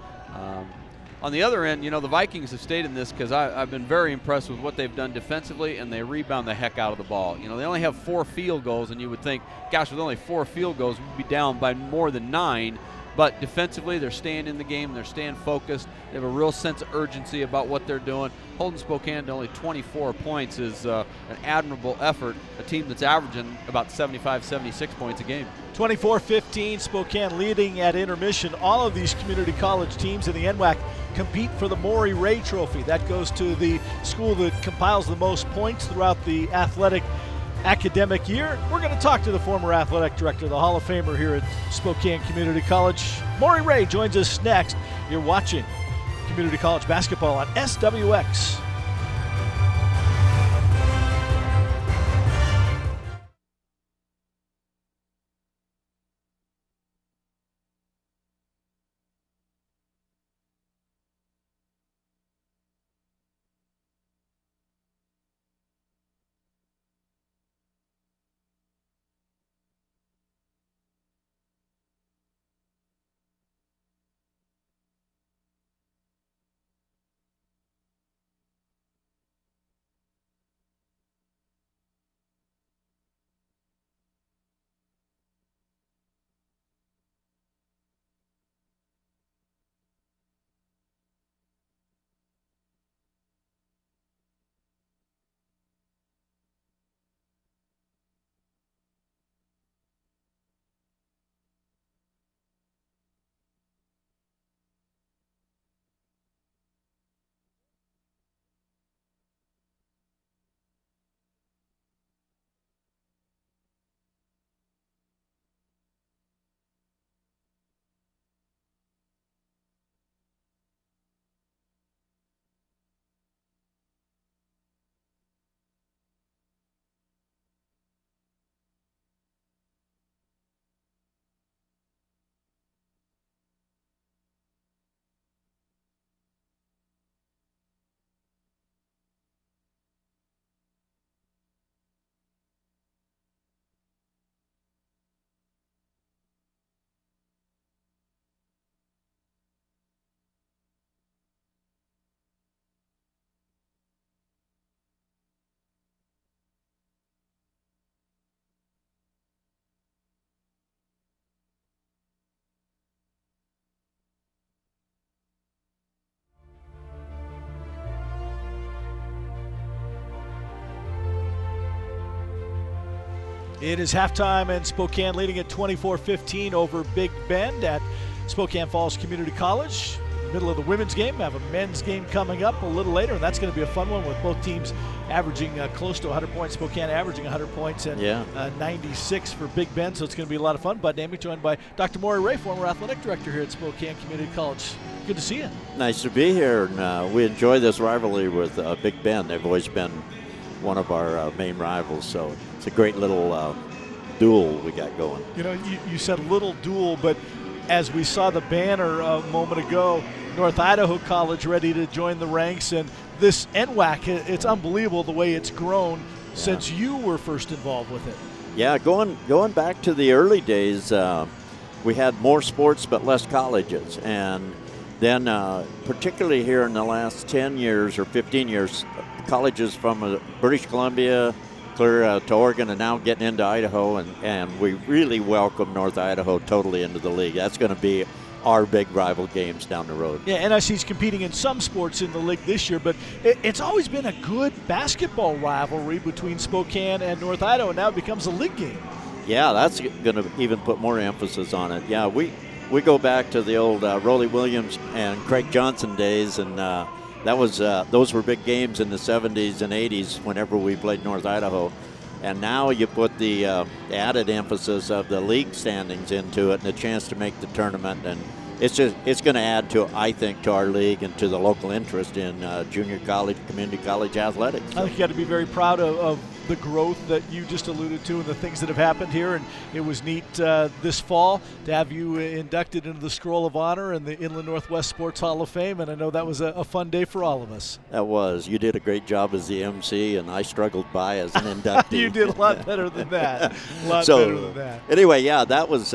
On the other end, you know, the Vikings have stayed in this because I've been very impressed with what they've done defensively, and they rebound the heck out of the ball. You know, they only have 4 field goals, and you would think, gosh, with only 4 field goals, we'd be down by more than 9. But defensively, they're staying in the game. They're staying focused. They have a real sense of urgency about what they're doing. Holding Spokane to only 24 points is an admirable effort, a team that's averaging about 75, 76 points a game. 24-15, Spokane leading at intermission. All of these community college teams in the NWAC compete for the Maury Ray Trophy. That goes to the school that compiles the most points throughout the athletic academic year. We're going to talk to the former athletic director, the Hall of Famer here at Spokane Community College. Maury Ray joins us next. You're watching Community College basketball on SWX. It is halftime, and Spokane leading at 24-15 over Big Bend at Spokane Falls Community College. Middle of the women's game, have a men's game coming up a little later, and that's going to be a fun one with both teams averaging close to 100 points. Spokane averaging 100 points and 96 for Big Bend, so it's going to be a lot of fun. Bud Amy joined by Dr. Maury Ray, former athletic director here at Spokane Community College. Good to see you. Nice to be here, and we enjoy this rivalry with Big Bend. They've always been one of our main rivals, so it's a great little duel we got going. You know, you said little duel, but as we saw the banner a moment ago, North Idaho College ready to join the ranks, and this NWAC, it's unbelievable the way it's grown since you were first involved with it. Yeah, going back to the early days, we had more sports but less colleges. And then particularly here in the last 10 years or 15 years, colleges from British Columbia, clear to Oregon, and now getting into Idaho, and we really welcome North Idaho totally into the league. That's going to be our big rival games down the road. Yeah, NIC's competing in some sports in the league this year, but it's always been a good basketball rivalry between Spokane and North Idaho, and now it becomes a league game. Yeah, that's going to even put more emphasis on it. Yeah, we go back to the old Rollie Williams and Craig Johnson days, and that was those were big games in the 70s and 80s whenever we played North Idaho. And now you put the added emphasis of the league standings into it and a chance to make the tournament, and it's going to add to, I think, to our league and to the local interest in junior college, community college athletics. I think you got to be very proud of the growth that you just alluded to and the things that have happened here. And it was neat this fall to have you inducted into the Scroll of Honor and the Inland Northwest Sports Hall of Fame. And I know that was a fun day for all of us. That was. You did a great job as the MC, and I struggled by as an inductee. You did a lot better than that. A lot better than that. Anyway, yeah, that was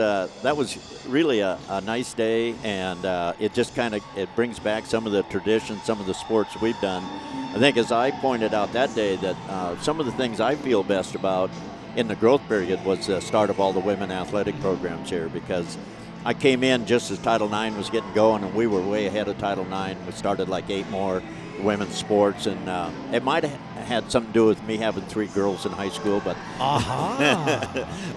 really a nice day, and it just it brings back some of the traditions, some of the sports we've done. I think, as I pointed out that day, that some of the things I feel best about in the growth period was the start of all the women athletic programs here, because I came in just as Title IX was getting going, and we were way ahead of Title IX. We started like 8 more women's sports, and it might have had something to do with me having 3 girls in high school, but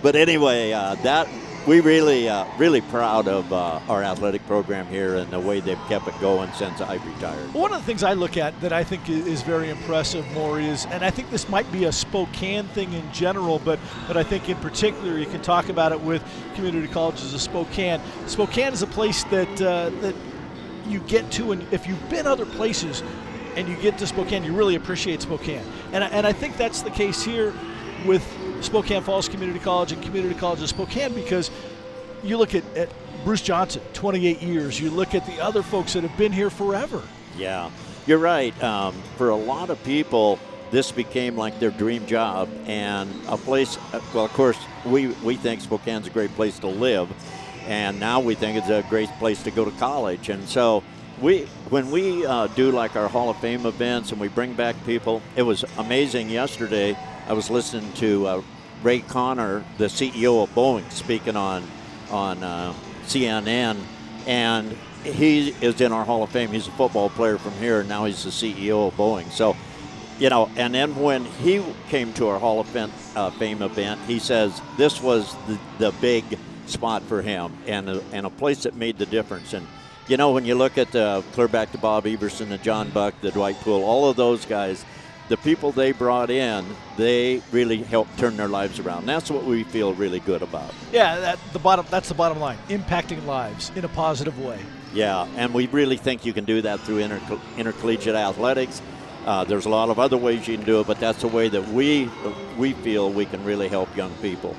but anyway, that we really proud of our athletic program here and the way they've kept it going since I retired. One of the things I look at that I think is very impressive, Maury, is, and I think this might be a Spokane thing in general, but I think in particular you can talk about it with community colleges of Spokane. Spokane is a place that you get to, and if you've been other places and you get to Spokane, you really appreciate Spokane. And I think that's the case here with Spokane Falls Community College and Community College of Spokane, because you look at Bruce Johnson, 28 years. You look at the other folks that have been here forever. Yeah, you're right. For a lot of people, this became like their dream job, and a place, well, of course, we think Spokane's a great place to live, and now we think it's a great place to go to college. And so when we do like our Hall of Fame events and we bring back people, it was amazing. Yesterday I was listening to Ray Connor, the CEO of Boeing, speaking on CNN, and he is in our Hall of Fame. He's a football player from here, and now he's the CEO of Boeing. So, you know, and then when he came to our Hall of Fame event, he says this was the big spot for him and a place that made the difference. And, you know, when you look at clear back to Bob Everson, the John Buck, the Dwight Poole, all of those guys, the people they brought in, they really helped turn their lives around. That's what we feel really good about. Yeah, that's the bottom line, impacting lives in a positive way. Yeah, and we really think you can do that through intercollegiate athletics. There's a lot of other ways you can do it, but that's the way that we feel we can really help young people.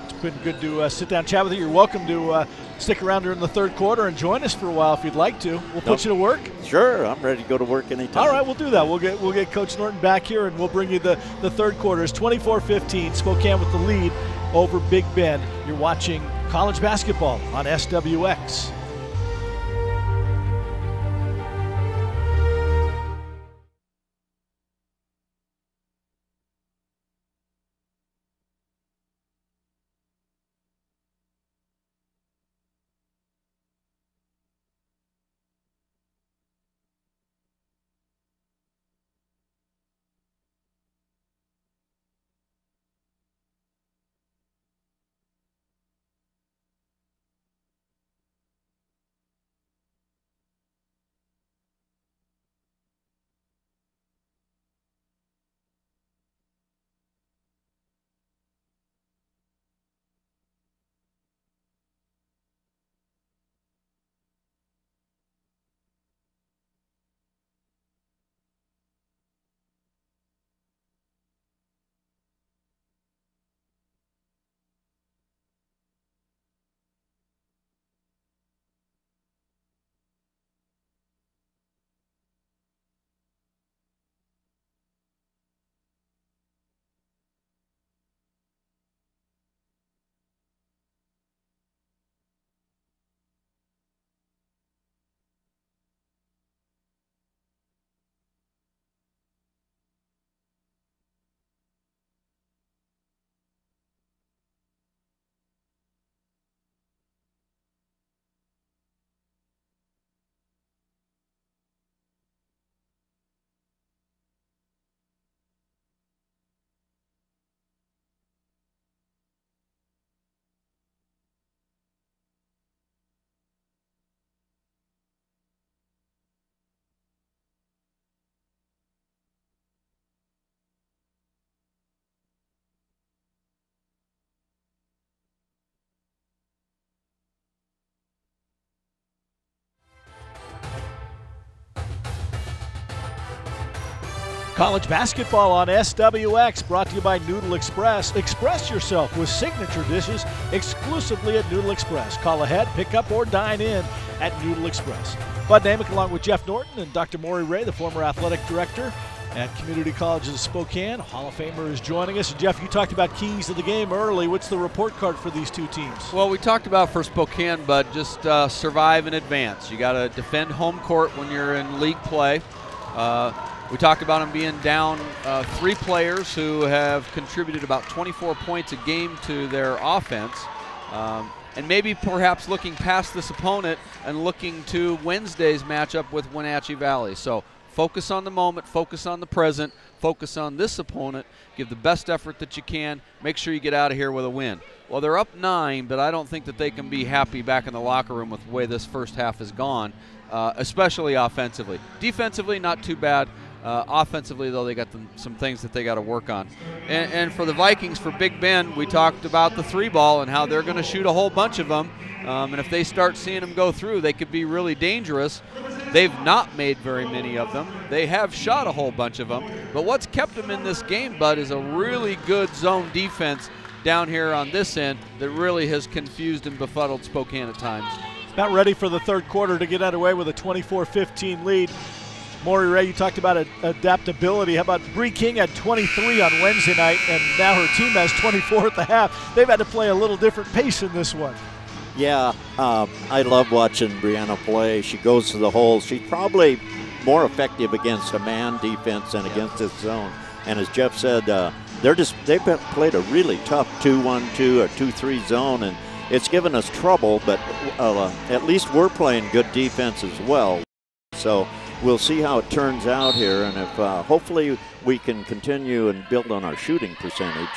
It's been good to sit down and chat with you. You're welcome to stick around during the third quarter and join us for a while if you'd like to. We'll put you to work. Sure, I'm ready to go to work anytime. All right, we'll do that. We'll get Coach Norton back here, and we'll bring you the third quarter. It's 24-15, Spokane with the lead over Big Bend. You're watching college basketball on SWX. College basketball on SWX, brought to you by Noodle Express. Express yourself with signature dishes exclusively at Noodle Express. Call ahead, pick up, or dine in at Noodle Express. Bud Namick along with Jeff Norton and Dr. Maury Ray, the former athletic director at Community College of Spokane. Hall of Famer is joining us. And Jeff, you talked about keys to the game early. What's the report card for these two teams? Well, we talked about for Spokane, Bud, just survive in advance. You got to defend home court when you're in league play. We talked about them being down 3 players who have contributed about 24 points a game to their offense. And maybe perhaps looking past this opponent and looking to Wednesday's matchup with Wenatchee Valley. So focus on the moment, focus on the present, focus on this opponent, give the best effort that you can, make sure you get out of here with a win. Well, they're up 9, but I don't think that they can be happy back in the locker room with the way this first half has gone, especially offensively. Defensively, not too bad. Offensively, though, they got some things that they got to work on. And for the Vikings, for Big Ben, we talked about the 3-ball and how they're going to shoot a whole bunch of them. And if they start seeing them go through, they could be really dangerous. They've not made very many of them. They have shot a whole bunch of them. But what's kept them in this game, Bud, is a really good zone defense down here on this end that really has confused and befuddled Spokane at times. About ready for the third quarter to get underway with a 24-15 lead. Maury Ray, you talked about adaptability. How about Bree King had 23 on Wednesday night, and now her team has 24 at the half. They've had to play a little different pace in this one. Yeah, I love watching Brianna play. She goes to the hole. She's probably more effective against a man defense than against this zone. And as Jeff said, they've played a really tough 2-1-2 or 2-3 zone, and it's given us trouble. But at least we're playing good defense as well. So we'll see how it turns out here, and if hopefully we can continue and build on our shooting percentage.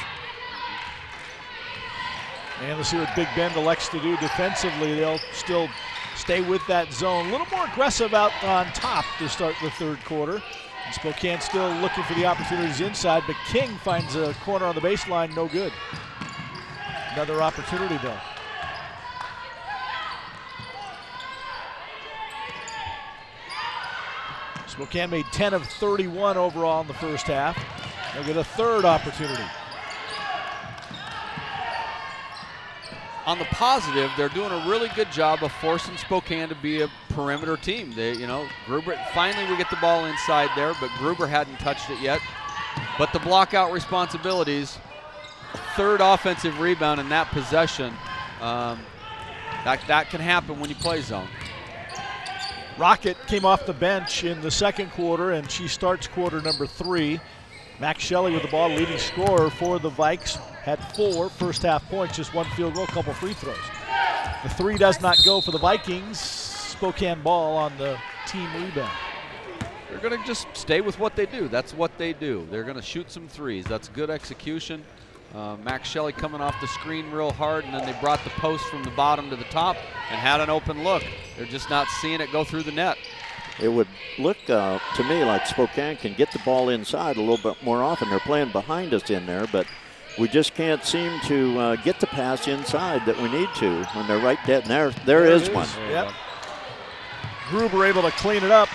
And let's see what Big Bend elects to do defensively. They'll still stay with that zone. A little more aggressive out on top to start the third quarter. And Spokane still looking for the opportunities inside, but King finds a corner on the baseline, no good. Another opportunity though. Spokane made 10 of 31 overall in the first half. They'll get a third opportunity. On the positive, they're doing a really good job of forcing Spokane to be a perimeter team. Gruber, finally we get the ball inside there, but Gruber hadn't touched it yet. But the block-out responsibilities, third offensive rebound in that possession, that can happen when you play zone. Rocket came off the bench in the second quarter, and she starts quarter number 3. Max Shelley with the ball, leading scorer for the Vikes. Had 4 first half points, just 1 field goal, couple free throws. The 3 does not go for the Vikings. Spokane ball on the team rebound. They're going to just stay with what they do. That's what they do. They're going to shoot some threes. That's good execution. Max Shelley coming off the screen real hard, and then they brought the post from the bottom to the top and had an open look. They're just not seeing it go through the net. It would look to me like Spokane can get the ball inside a little bit more often. They're playing behind us in there, but we just can't seem to get the pass inside that we need to when they're right dead. And there is one. Yep. Gruber able to clean it up.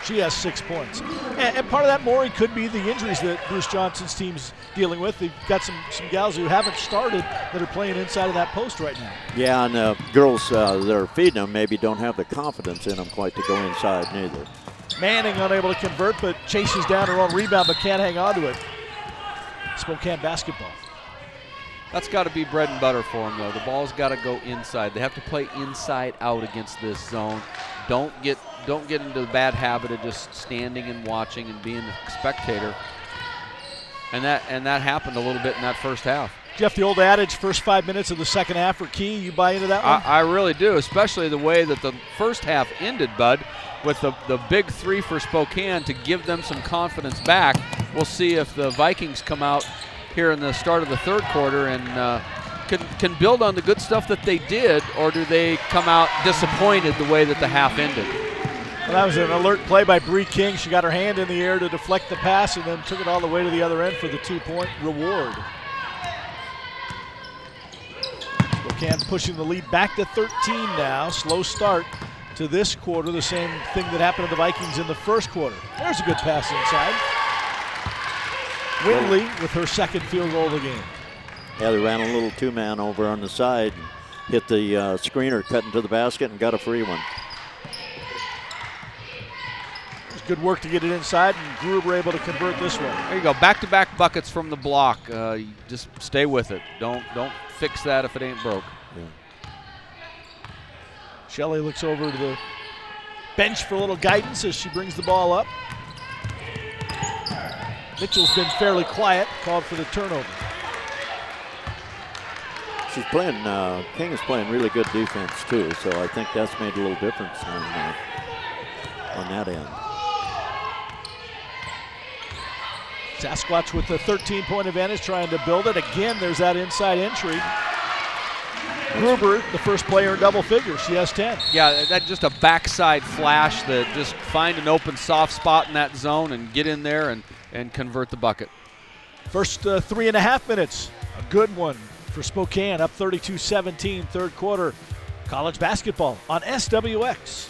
She has 6 points. And part of that, Maury, could be the injuries that Bruce Johnson's team's dealing with. They've got some gals who haven't started that are playing inside of that post right now. Yeah, and girls that are feeding them maybe don't have the confidence in them quite to go inside neither. Manning unable to convert, but chases down her own rebound, but can't hang on to it. Spokane basketball. That's got to be bread and butter for them, though. The ball's got to go inside. They have to play inside out against this zone. Don't get into the bad habit of just standing and watching and being a spectator. And that happened a little bit in that first half. Jeff, the old adage, first 5 minutes of the second half are key. You buy into that one? I really do, especially the way that the first half ended, Bud, with the big 3 for Spokane to give them some confidence back. We'll see if the Vikings come out here in the start of the third quarter and can build on the good stuff that they did, or do they come out disappointed the way that the half ended? Well, that was an alert play by Bree King. She got her hand in the air to deflect the pass and then took it all the way to the other end for the 2-point reward. Spokane pushing the lead back to 13 now. Slow start to this quarter. The same thing that happened to the Vikings in the first quarter. There's a good pass inside. Windley with her second field goal of the game. Yeah, they ran a little two-man over on the side, hit the screener, cut into the basket, and got a free one. It was good work to get it inside, and Gruber able to convert this one. There you go, back-to-back buckets from the block. You just stay with it. Don't fix that if it ain't broke. Yeah. Shelley looks over to the bench for a little guidance as she brings the ball up. Mitchell's been fairly quiet, called for the turnover. She's playing, King is playing really good defense too, so I think that's made a little difference on that end. Sasquatch with a 13-point advantage, trying to build it. Again, there's that inside entry. Gruber, the first player in double figures. She has 10. Yeah, that's just a backside flash that just find an open soft spot in that zone and get in there and convert the bucket. First 3.5 minutes, a good one for Spokane, up 32-17, third quarter. College basketball on SWX.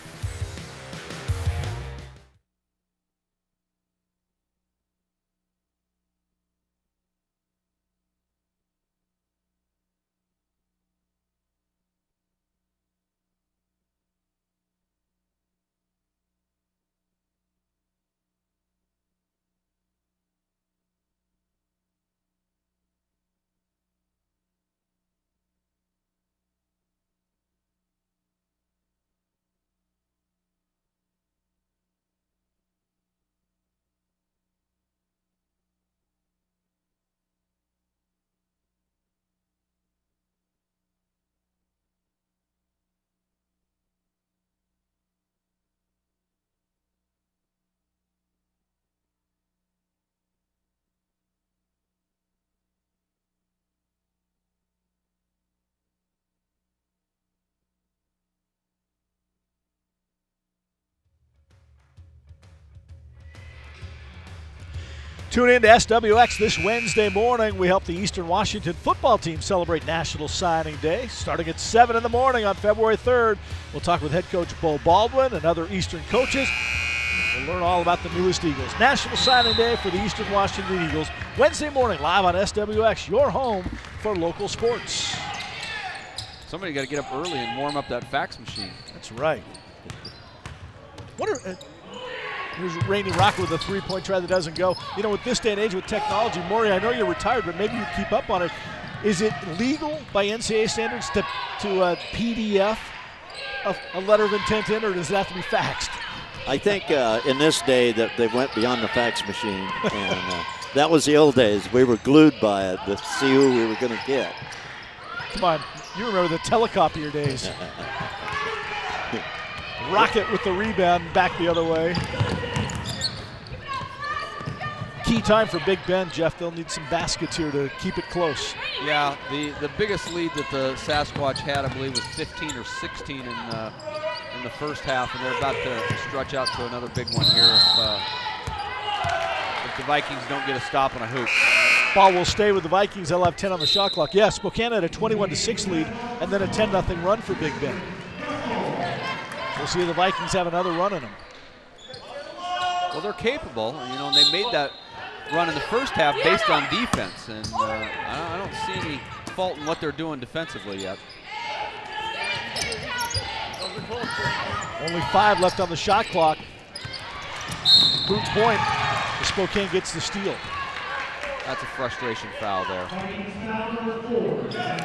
Tune in to SWX this Wednesday morning. We help the Eastern Washington football team celebrate National Signing Day. Starting at 7 in the morning on February 3rd, we'll talk with head coach Bo Baldwin and other Eastern coaches. We'll learn all about the newest Eagles. National Signing Day for the Eastern Washington Eagles. Wednesday morning, live on SWX, your home for local sports. Somebody got to get up early and warm up that fax machine. That's right. Here's Rainey Rocker with a three-point try that doesn't go. You know, with this day and age with technology, Maury, I know you're retired, but maybe you keep up on it. Is it legal by NCAA standards to PDF a letter of intent in, or does it have to be faxed? I think in this day that they went beyond the fax machine, and that was the old days. We were glued by it to see who we were going to get. Come on, you remember the telecopier days. Rocket with the rebound, back the other way. Key time for Big Ben, Jeff. They'll need some baskets here to keep it close. Yeah, the biggest lead that the Sasquatch had, I believe, was 15 or 16 in the first half, and they're about to stretch out to another big one here if the Vikings don't get a stop on a hoop. Ball will stay with the Vikings. They'll have 10 on the shot clock. Yeah, Spokane had a 21-6 lead and then a 10-0 run for Big Ben. We'll see if the Vikings have another run in them. Well, they're capable, you know, and they made that run in the first half based on defense, and I don't see any fault in what they're doing defensively yet. Only 5 left on the shot clock. Boot point. Spokane gets the steal. That's a frustration foul there.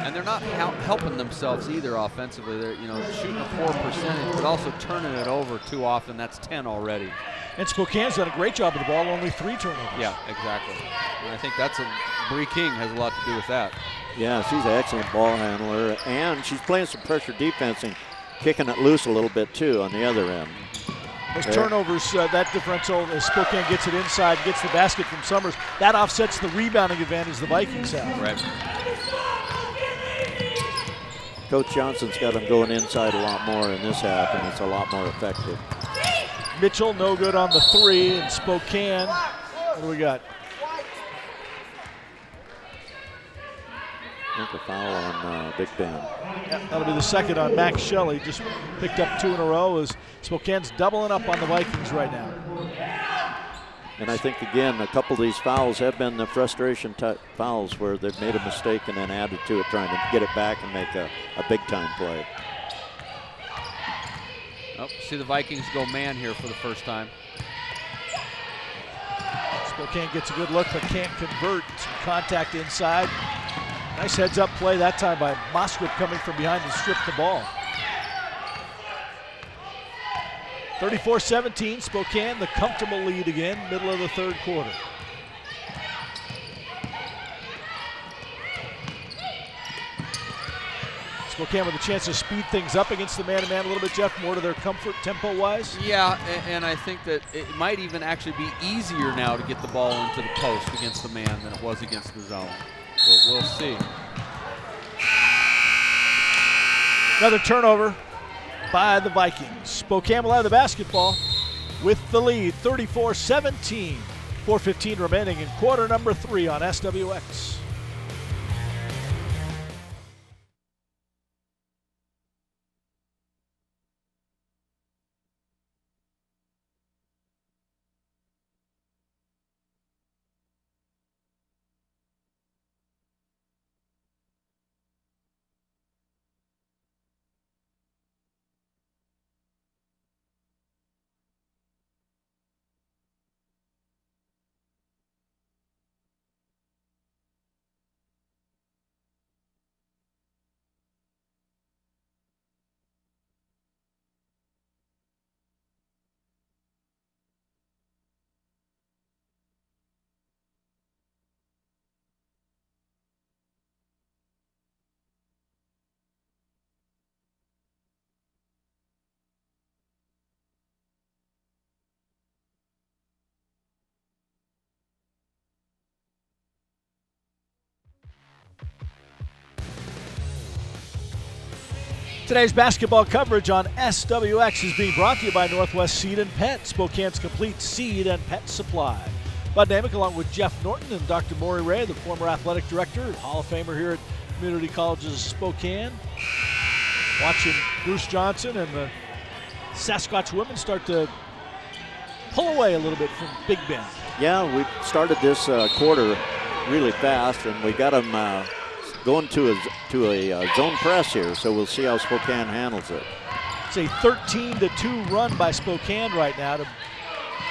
And they're not helping themselves either offensively. They're, you know, shooting a poor percentage, but also turning it over too often. That's 10 already. And Spokane's done a great job with the ball, only 3 turnovers. Yeah, exactly. And I think Bree King has a lot to do with that. Yeah, she's an excellent ball handler, and she's playing some pressure defense and kicking it loose a little bit too on the other end. Those turnovers, that differential, as Spokane gets it inside, gets the basket from Summers, that offsets the rebounding advantage the Vikings have. Right. Coach Johnson's got them going inside a lot more in this half, and it's a lot more effective. Mitchell, no good on the 3, and Spokane, what do we got? I think a foul on Big Ben. Yeah, that'll be the second on Max Shelley. Just picked up 2 in a row as Spokane's doubling up on the Vikings right now. And I think, again, a couple of these fouls have been the frustration type fouls where they've made a mistake and then added to it, trying to get it back and make a big-time play. Oh, see the Vikings go man here for the first time. Spokane gets a good look but can't convert. Some contact inside. Nice heads-up play that time by Moskowitz coming from behind and stripped the ball. 34-17, Spokane, the comfortable lead again, middle of the third quarter. Spokane with a chance to speed things up against the man-to-man a little bit, Jeff, more to their comfort tempo-wise. Yeah, and I think that it might even actually be easier now to get the ball into the post against the man than it was against the zone. We'll see. Another turnover by the Vikings. Spokane will have the basketball with the lead, 34-17. 4:15 remaining in quarter number 3 on SWX. Today's basketball coverage on SWX is being brought to you by Northwest Seed and Pet, Spokane's complete seed and pet supply. Bud Namick along with Jeff Norton and Dr. Maury Ray, the former athletic director, Hall of Famer here at Community Colleges of Spokane. Watching Bruce Johnson and the Sasquatch women start to pull away a little bit from Big Bend. Yeah, we started this quarter really fast, and we got them going to a zone press here, so we'll see how Spokane handles it. It's a 13-2 run by Spokane right now to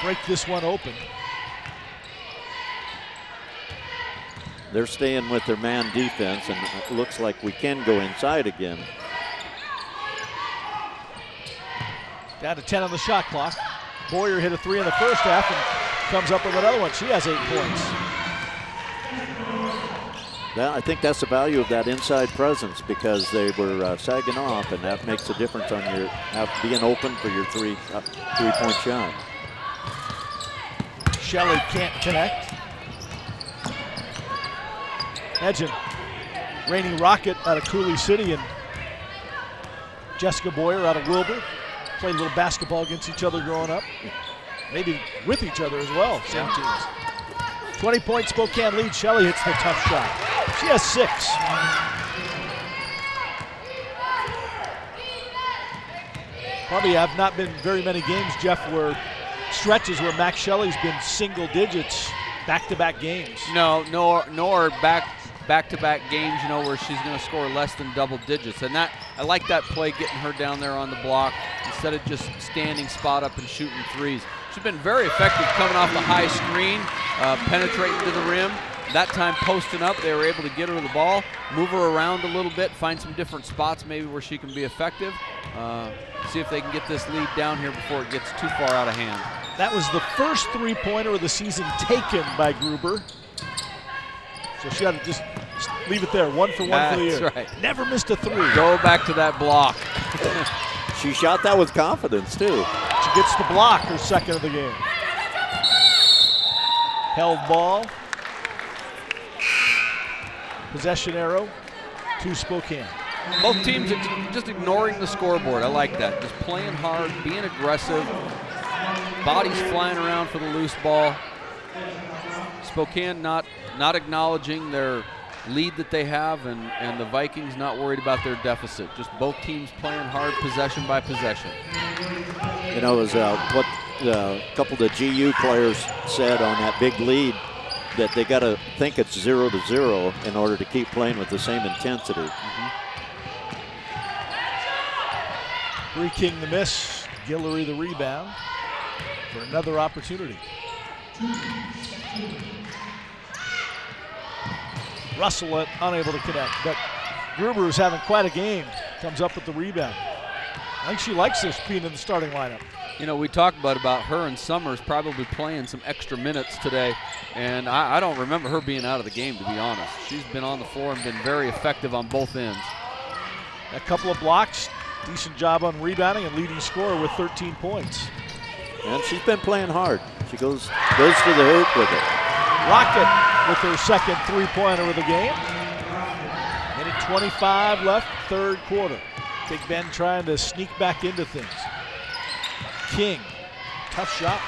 break this one open. They're staying with their man defense, and it looks like we can go inside again. Down to 10 on the shot clock. Boyer hit a 3 in the first half and comes up with another one. She has 8 points. I think that's the value of that inside presence, because they were sagging off, and that makes a difference on your being open for your three-point shot. Shelley can't connect. Imagine Rainey Rocket out of Cooley City and Jessica Boyer out of Wilbur. Played a little basketball against each other growing up. Maybe with each other as well, same teams. 20-point Spokane lead. Shelley hits the tough shot. She has 6. Probably have not been very many games, Jeff, where stretches where Max Shelley's been single digits back-to-back games. No, nor back-to-back games, you know, where she's going to score less than double digits. And that, I like that play, getting her down there on the block instead of just standing spot up and shooting threes. She's been very effective coming off the high screen, penetrating to the rim. That time posting up, they were able to get her the ball, move her around a little bit, find some different spots maybe where she can be effective. See if they can get this lead down here before it gets too far out of hand. That was the first three-pointer of the season taken by Gruber. So she had to just leave it there, 1 for 1 for the year. That's right. Never missed a 3. Go back to that block. She shot that with confidence, too. She gets the block, her second of the game. Held ball. Possession arrow to Spokane. Both teams just ignoring the scoreboard. I like that. Just playing hard, being aggressive. Bodies flying around for the loose ball. Spokane not acknowledging their lead that they have, and the Vikings not worried about their deficit. Just both teams playing hard, possession by possession. You know, is a couple of the GU players said on that big lead that they got to think it's 0-0 in order to keep playing with the same intensity. Bree King the miss, Guillory the rebound for another opportunity. Russell unable to connect, but Gruber is having quite a game. Comes up with the rebound. I think she likes this being in the starting lineup. You know, we talked about her and Summers probably playing some extra minutes today, and I don't remember her being out of the game, to be honest. She's been on the floor and been very effective on both ends. A couple of blocks, decent job on rebounding, and leading scorer with 13 points. And she's been playing hard. She goes to the hoop with it. Rocket with her second three-pointer of the game. Minute 25 left, third quarter. Big Ben trying to sneak back into things. King, tough shot.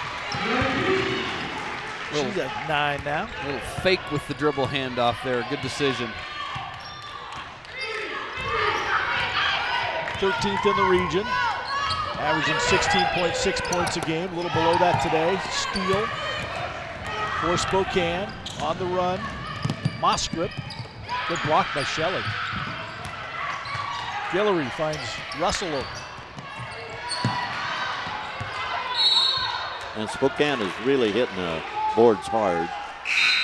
She's at 9 now. A little fake with the dribble handoff there. Good decision. 13th in the region, averaging 16.6 points a game, a little below that today. Steal for Spokane, on the run. Moskrip, good block by Shelley. Guillory finds Russell open. And Spokane is really hitting the boards hard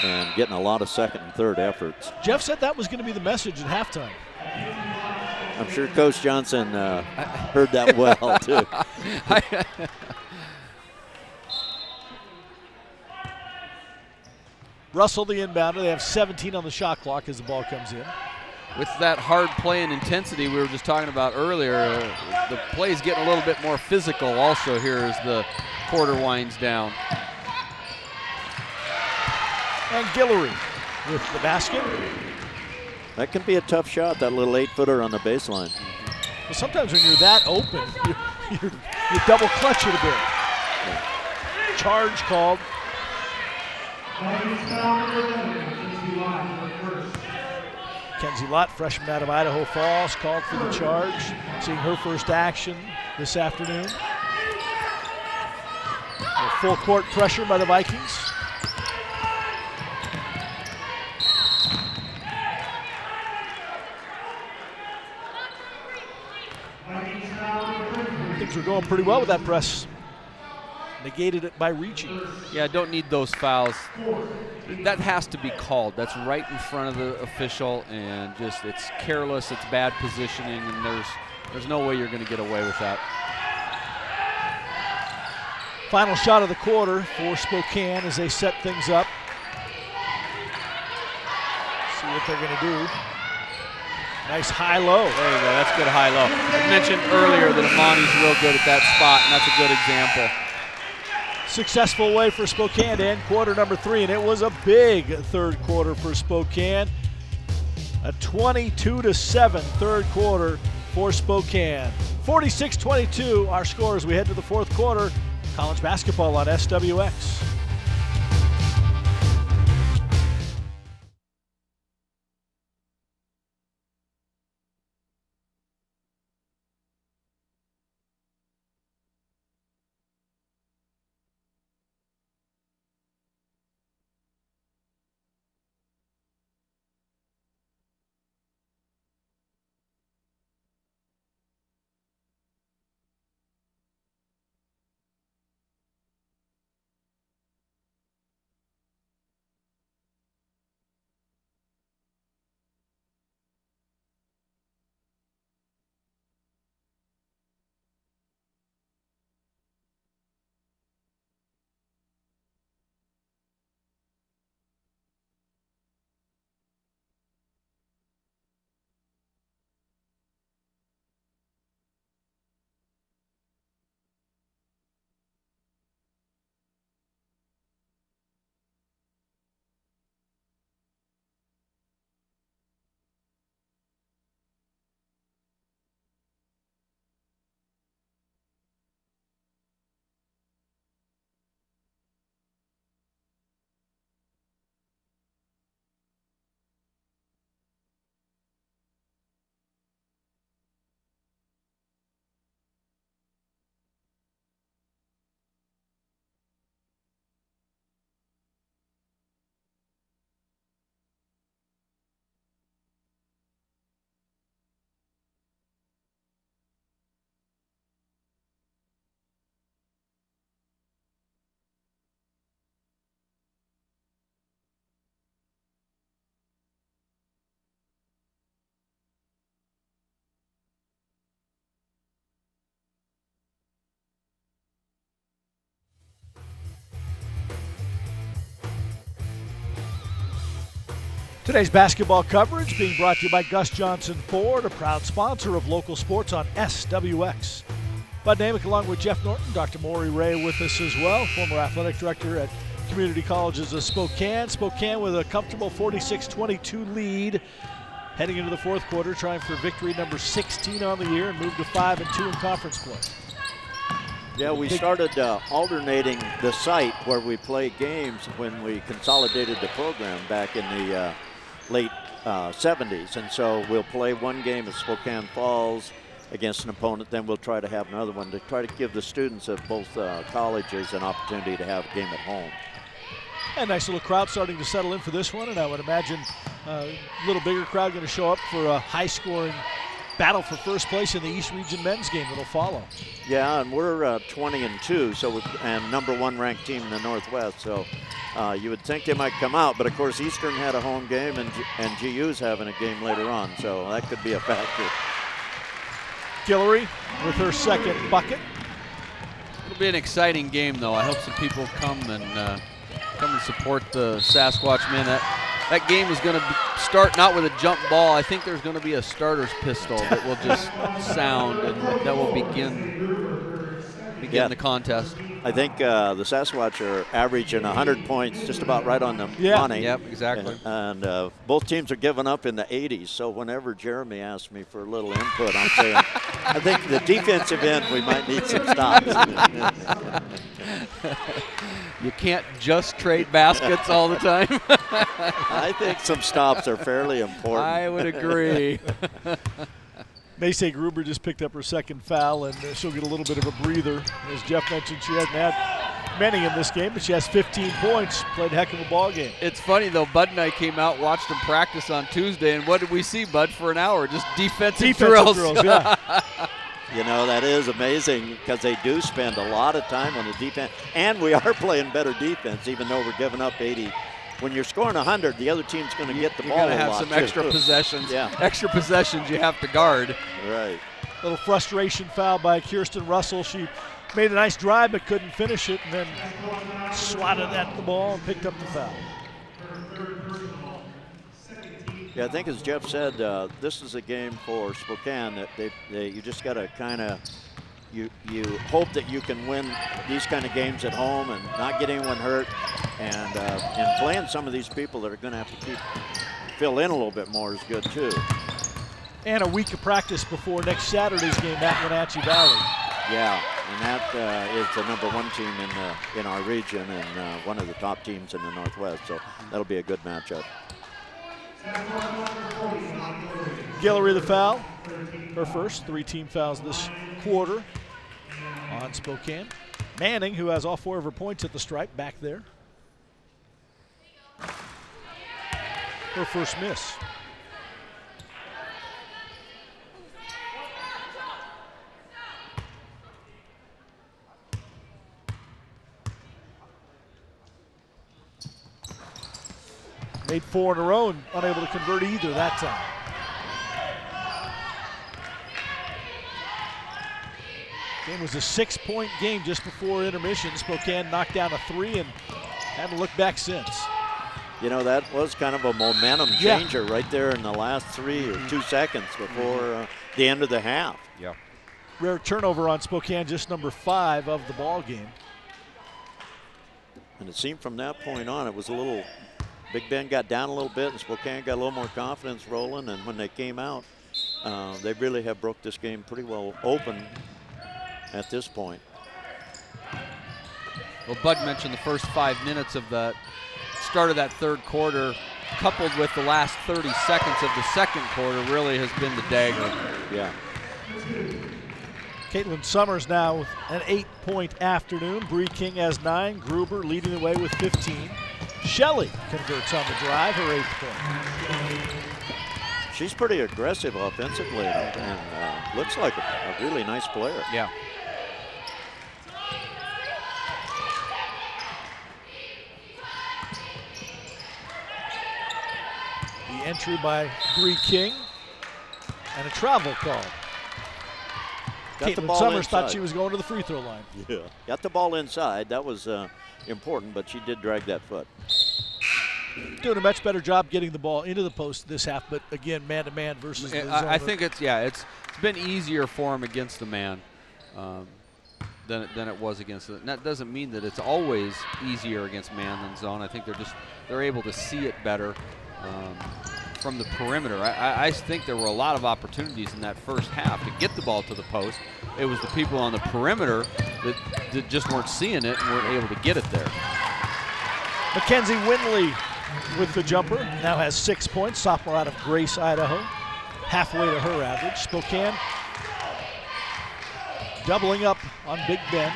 and getting a lot of second and third efforts. Jeff said that was going to be the message at halftime. I'm sure Coach Johnson heard that well, too. Russell, the inbounder. They have 17 on the shot clock as the ball comes in. With that hard play and intensity we were just talking about earlier, the play's getting a little bit more physical also here as the quarter winds down. And Guillory with the basket. That can be a tough shot, that little 8-footer on the baseline. Well, sometimes when you're that open, you double clutch it a bit. Charge called. Kenzie Lott, freshman out of Idaho Falls, called for the charge. Seeing her first action this afternoon. Full court pressure by the Vikings. Things were going pretty well with that press. Negated it by reaching. Yeah, don't need those fouls. That has to be called. That's right in front of the official, and just it's careless, it's bad positioning, and there's no way you're going to get away with that. Final shot of the quarter for Spokane as they set things up. See what they're going to do. Nice high-low. There you go, that's good high-low. I mentioned earlier that Amani's real good at that spot, and that's a good example. Successful way for Spokane to end quarter number 3, and it was a big third quarter for Spokane. A 22-7 third quarter for Spokane. 46-22 our score as we head to the fourth quarter. College basketball on SWX. Today's basketball coverage being brought to you by Gus Johnson Ford, a proud sponsor of local sports on SWX. Bud Namick along with Jeff Norton, Dr. Maury Ray with us as well, former athletic director at Community Colleges of Spokane. Spokane with a comfortable 46-22 lead heading into the fourth quarter, trying for victory number 16 on the year and move to 5-2 in conference play. Yeah, we started alternating the site where we play games when we consolidated the program back in the late 70s. And so we'll play one game at Spokane Falls against an opponent, then we'll try to have another one to try to give the students of both colleges an opportunity to have a game at home. A nice little crowd starting to settle in for this one, and I would imagine a little bigger crowd going to show up for a high-scoring battle for first place in the East Region men's game that'll follow. Yeah, and we're 20-2, so and #1 ranked team in the Northwest. So you would think they might come out, but of course Eastern had a home game, and GU's having a game later on, so that could be a factor. Guillory with her second bucket. It'll be an exciting game, though. I hope some people come and support the Sasquatch men. That game is going to start not with a jump ball. I think there's going to be a starter's pistol that will just sound, and that will begin the contest. I think the Sasquatch are averaging 100 points, just about right on the money. Yep, exactly. And both teams are giving up in the 80s. So whenever Jeremy asks me for a little input, I'm saying, I think the defensive end, we might need some stops. You can't just trade baskets all the time. I think some stops are fairly important. I would agree. Macy Gruber just picked up her second foul, and she'll get a little bit of a breather. As Jeff mentioned, she hasn't had many in this game, but she has 15 points, played a heck of a ball game. It's funny, though. Bud and I came out, watched them practice on Tuesday, and what did we see, Bud, for an hour? Just defensive drills. Yeah. You know, that is amazing because they do spend a lot of time on the defense, and we are playing better defense, even though we're giving up 80. When you're scoring 100, the other team's going to get the ball a lot. You're going to have some extra possessions. Yeah. Extra possessions you have to guard. Right. A little frustration foul by Kirsten Russell. She made a nice drive but couldn't finish it, and then swatted at the ball and picked up the foul. Yeah, I think as Jeff said, this is a game for Spokane that you just got to kind of you hope that you can win these kind of games at home and not get anyone hurt, and playing some of these people that are going to have to fill in a little bit more is good too. And a week of practice before next Saturday's game at Wenatchee Valley. Yeah, and that is the #1 team in our region and one of the top teams in the Northwest. So that'll be a good matchup. Guillory the foul, her first 3 team fouls this quarter on Spokane. Manning, who has all 4 of her points at the stripe, back there. Her first miss. Made 4 in a row and unable to convert either that time. Game was a 6-point game just before intermission. Spokane knocked down a 3 and haven't looked back since. You know, that was kind of a momentum changer right there in the last 3 or 2 seconds before the end of the half. Yeah. Rare turnover on Spokane, just number 5 of the ball game. And it seemed from that point on, it was a little, Big Bend got down a little bit and Spokane got a little more confidence rolling, and when they came out, they really have broke this game pretty well open at this point. Well, Bud mentioned the first 5 minutes of the start of that third quarter, coupled with the last 30 seconds of the second quarter, really has been the dagger. Yeah. Caitlin Summers now with an 8-point afternoon. Bree King has 9. Gruber leading the way with 15. Shelley converts on the drive, her 8th point. She's pretty aggressive offensively and looks like a really nice player. Yeah. The entry by Bree King and a travel call. Caitlin Summers thought she was going to the free throw line. Yeah, got the ball inside. That was important, but she did drag that foot. doing a much better job getting the ball into the post this half, but again, man-to-man versus the zone. I think it's been easier for him against the man than it was against it. And that doesn't mean that it's always easier against man than zone. I think they're able to see it better from the perimeter. I think there were a lot of opportunities in that first half to get the ball to the post. It was the people on the perimeter that just weren't seeing it and weren't able to get it there. Mackenzie Winley with the jumper, now has 6 points, sophomore out of Grace, Idaho, halfway to her average. Spokane doubling up on Big Bend.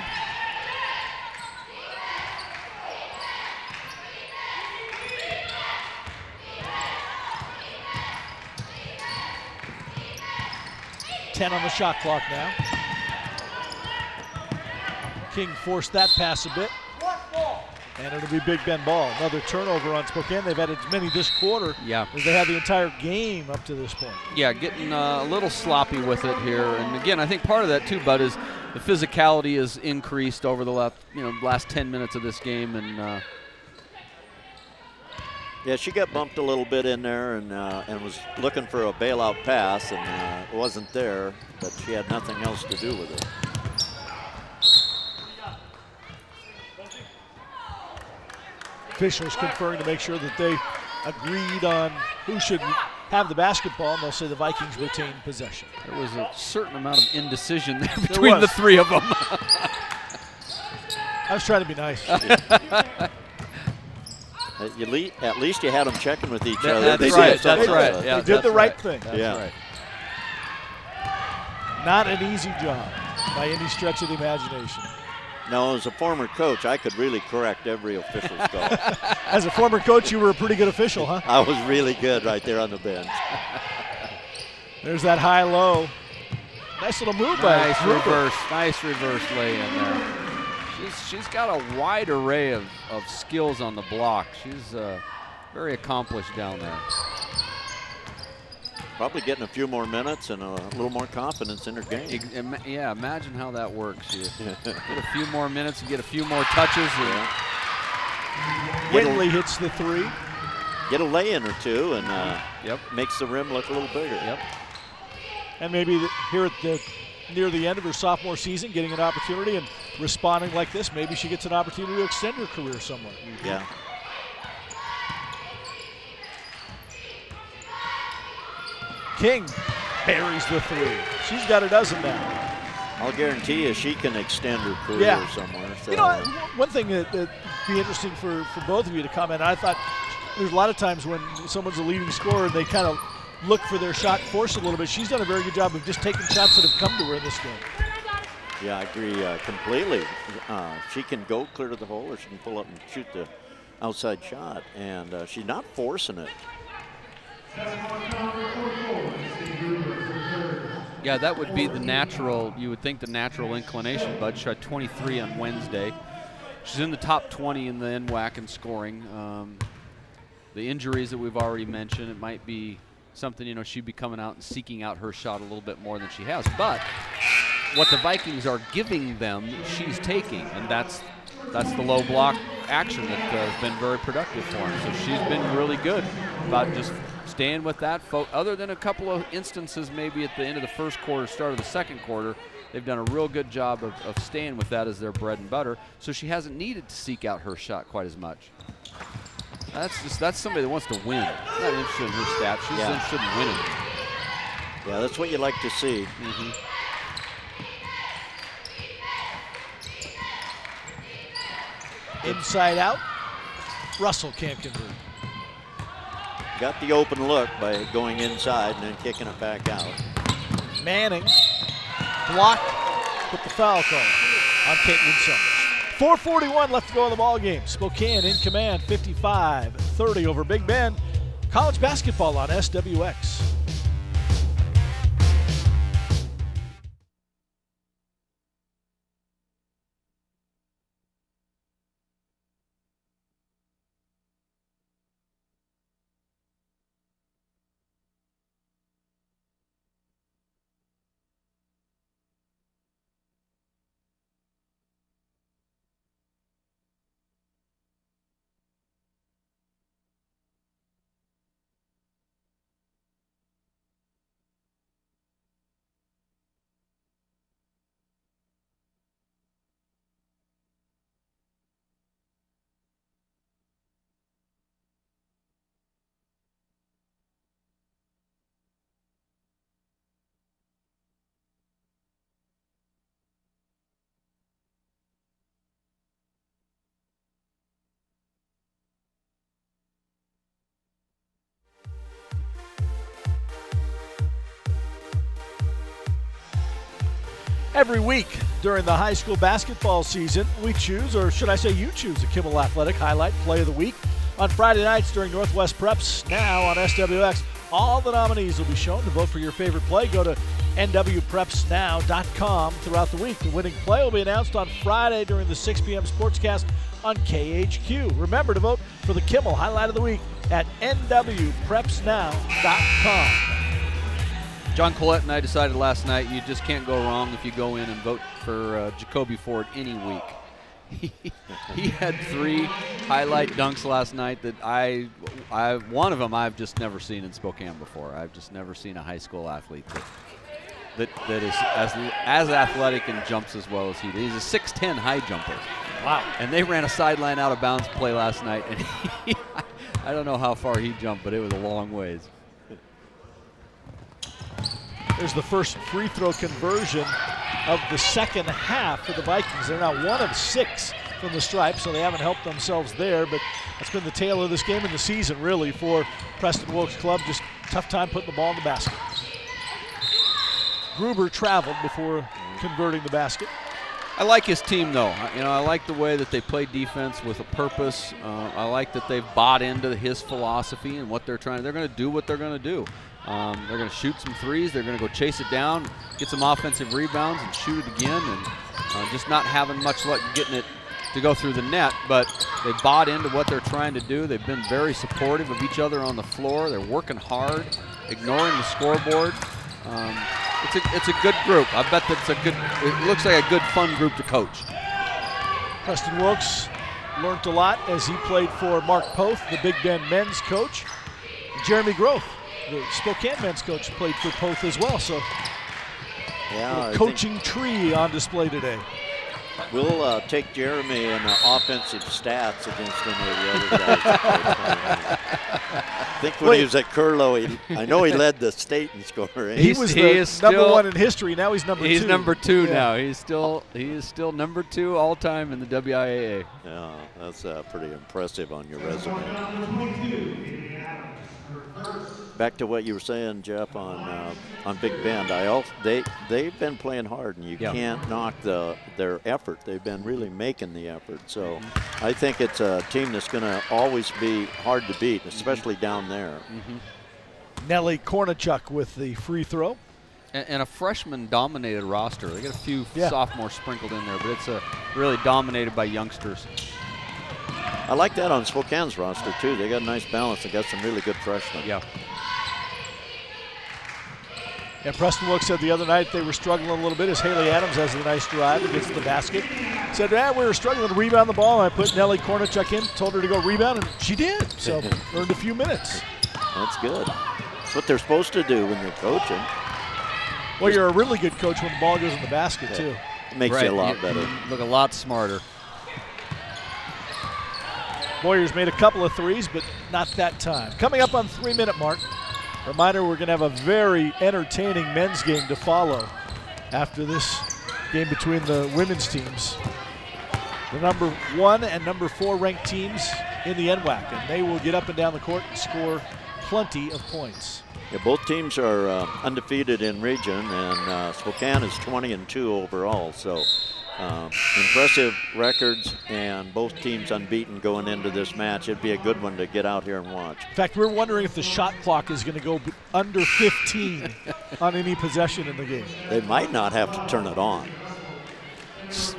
Ten on the shot clock now. King forced that pass a bit. And it'll be Big Bend ball. Another turnover on Spokane. They've had as many this quarter as they had the entire game up to this point. Yeah, getting a little sloppy with it here. And again, I think part of that too, Bud, is the physicality has increased over the last 10 minutes of this game. And yeah, she got bumped a little bit in there and was looking for a bailout pass, and it wasn't there, but she had nothing else to do with it. Officials conferring to make sure that they agreed on who should have the basketball, and they'll say the Vikings retain possession. There was a certain amount of indecision there between the three of them. I was trying to be nice. At least you had them checking with each other. That's right. That's right. They did the right thing. That's right. Not an easy job by any stretch of the imagination. No, as a former coach, I could really correct every official's call. As a former coach, you were a pretty good official, huh? I was really good right there on the bench. There's that high-low. Nice little move by reverse. Nice reverse lay-in there. She's got a wide array of skills on the block. She's very accomplished down there. Probably getting a few more minutes and a little more confidence in her game. Yeah, imagine how that works. You get a few more minutes and get a few more touches. Winley hits the three. Get a lay-in or two, and makes the rim look a little bigger. Yep. And maybe here at near the end of her sophomore season, getting an opportunity and responding like this, maybe she gets an opportunity to extend her career somewhere. Yeah. King buries the three. She's got a dozen now. I'll guarantee you she can extend her career somewhere. So. You know, one thing that'd be interesting for both of you to comment, I thought there's a lot of times when someone's a leading scorer, they kind of look for their shot, force a little bit. She's done a very good job of just taking shots that have come to her in this game. Yeah, I agree completely. She can go clear to the hole, or she can pull up and shoot the outside shot, and she's not forcing it. Yeah, that would be the natural, you would think the natural inclination. Bud shot 23 on Wednesday. She's in the top 20 in the NWAC in scoring. The injuries that we've already mentioned, it might be something, you know, she'd be coming out and seeking out her shot a little bit more than she has. But what the Vikings are giving them, she's taking, and that's the low block action that has been very productive for her. So she's been really good about just staying with that. Other than a couple of instances maybe at the end of the first quarter, start of the second quarter, they've done a real good job of staying with that as their bread and butter. So she hasn't needed to seek out her shot quite as much. That's somebody that wants to win. Not interested in her stats. She's interested in winning. Yeah, that's what you like to see. Inside out. Russell can't convert. Got the open look by going inside and then kicking it back out. Manning blocked with the foul call on Caitlin Summers. 4:41 left to go in the ball game. Spokane in command, 55-30 over Big Bend. College basketball on SWX. Every week during the high school basketball season, we choose, or should I say you choose, the Kimmel Athletic Highlight Play of the Week. On Friday nights during Northwest Preps Now on SWX, all the nominees will be shown. To vote for your favorite play, go to nwprepsnow.com throughout the week. The winning play will be announced on Friday during the 6 p.m. Sportscast on KHQ. Remember to vote for the Kimmel Highlight of the Week at nwprepsnow.com. John Collette and I decided last night you just can't go wrong if you go in and vote for Jacoby Ford any week. He had 3 highlight dunks last night that one of them I've just never seen in Spokane before. I've just never seen a high school athlete that is as athletic and jumps as well as he did. He's a 6'10" high jumper. Wow. And they ran a sideline out of bounds play last night, and I don't know how far he jumped, but it was a long ways. There's the first free throw conversion of the second half for the Vikings. They're now 1 of 6 from the stripe, so they haven't helped themselves there, but that's been the tale of this game in the season, really, for Preston Wilkes Club. Just tough time putting the ball in the basket. Gruber traveled before converting the basket. I like his team, though. I like the way that they play defense with a purpose. I like that they've bought into his philosophy and what they're trying. They're going to do what they're going to do. They're going to shoot some threes. They're going to go chase it down, get some offensive rebounds, and shoot it again. And just not having much luck getting it to go through the net. But they bought into what they're trying to do. They've been very supportive of each other on the floor. They're working hard, ignoring the scoreboard. It's a good group. I bet that's it looks like a good, fun group to coach. Preston Wilkes learned a lot as he played for Mark Poth, the Big Bend men's coach. Jeremy Groth, the Spokane men's coach, played for Poth as well. So, yeah, coaching tree on display today. We'll take Jeremy in offensive stats against any of the other guys. I think when he was at Curlow, I know he led the state in scoring. He was number 1 in history. Now he's number 2. He's number 2 now. He is still number 2 all time in the WIAA. Yeah, that's pretty impressive on your resume. Back to what you were saying, Jeff, on Big Bend. They've been playing hard, and you can't knock their effort. They've been really making the effort. So I think it's a team that's going to always be hard to beat, especially down there. Nelly Kornichuk with the free throw. And a freshman-dominated roster. They got a few sophomores sprinkled in there, but it's really dominated by youngsters. I like that on Spokane's roster, too. They got a nice balance. They got some really good freshmen. Yeah. And Preston Wilkes said the other night they were struggling a little bit as Haley Adams has a nice drive against the basket. Said, we were struggling to rebound the ball. I put Nelly Kornichuk in, told her to go rebound, and she did. So earned a few minutes. That's good. That's what they're supposed to do when you're coaching. Well, you're a really good coach when the ball goes in the basket, too. It makes you a lot better. You look a lot smarter. Boyers made a couple of threes, but not that time. Coming up on 3-minute mark. Reminder, we're going to have a very entertaining men's game to follow after this game between the women's teams. The number 1 and number 4 ranked teams in the NWAC, and they will get up and down the court and score plenty of points. Yeah, both teams are undefeated in region, and Spokane is 20-2 overall. So impressive records, and both teams unbeaten going into this match. It'd be a good one to get out here and watch. In fact, we're wondering if the shot clock is going to go under 15 on any possession in the game. They might not have to turn it on.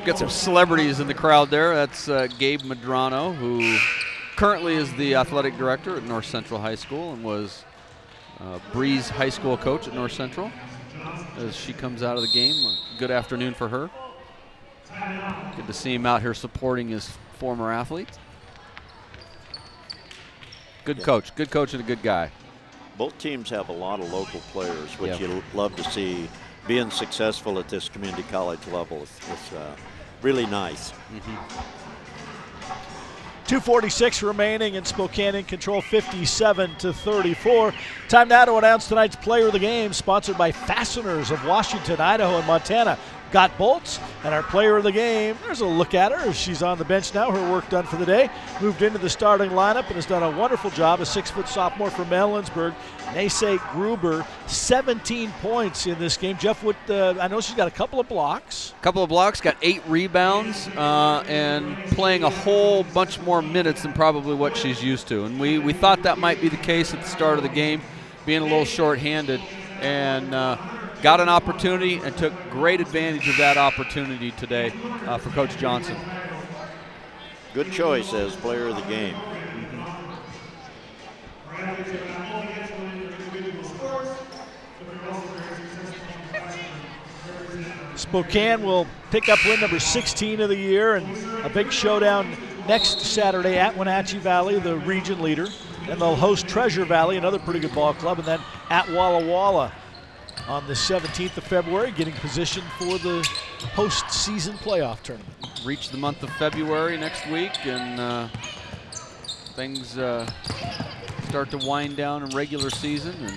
Got some celebrities in the crowd there. That's Gabe Medrano, who currently is the athletic director at North Central High School and was Bree's high school coach at North Central. As she comes out of the game, good afternoon for her. Good to see him out here supporting his former athletes. Good coach and a good guy. Both teams have a lot of local players, which you love to see being successful at this community college level. It's really nice. 2:46 remaining in Spokane in control, 57-34. Time now to announce tonight's player of the game, sponsored by Fasteners of Washington, Idaho, and Montana. got bolts, and our player of the game, there's a look at her. She's on the bench now, her work done for the day. Moved into the starting lineup and has done a wonderful job. A 6-foot sophomore from Ellensburg, Nace Gruber, 17 points in this game. Jeff, I know she's got a couple of blocks. Got 8 rebounds, and playing a whole bunch more minutes than probably what she's used to. And we thought that might be the case at the start of the game, being a little short-handed, and got an opportunity and took great advantage of that opportunity today for Coach Johnson. Good choice as player of the game. Spokane will pick up win number 16 of the year, and a big showdown next Saturday at Wenatchee Valley, the region leader. And they'll host Treasure Valley, another pretty good ball club, and then at Walla Walla on the 17th of February, getting positioned for the postseason playoff tournament. Reach the month of February next week, and things start to wind down in regular season. And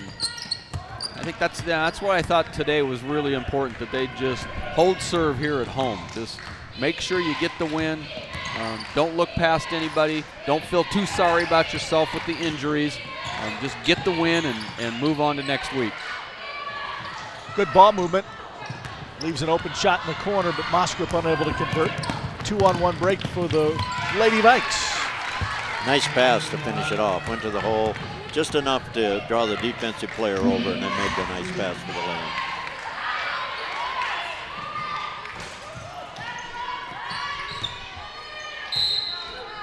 I think that's why I thought today was really important, that they just hold serve here at home. Just make sure you get the win. Don't look past anybody. Don't feel too sorry about yourself with the injuries. Just get the win and move on to next week. Good ball movement. Leaves an open shot in the corner, but Mosgrip unable to convert. 2-on-1 break for the Lady Vikes. Nice pass to finish it off. Went to the hole just enough to draw the defensive player over and then make a nice pass for the lane.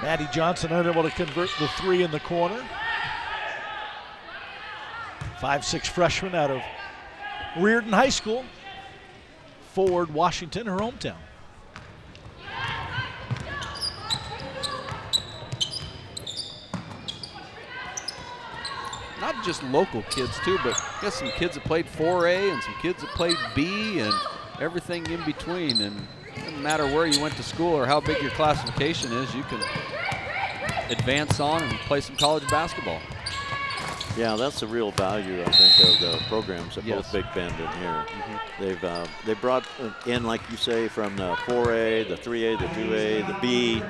Maddie Johnson unable to convert the 3 in the corner. 5'6" freshman out of Reardon High School, Forward, Washington, her hometown. Not just local kids too, but you got some kids that played 4A and some kids that played B and everything in between. And it doesn't matter where you went to school or how big your classification is, you can advance on and play some college basketball. Yeah, that's the real value, I think, of the programs at both Big Bend and here. They brought in, like you say, from the 4A, the 3A, the 2A, the B.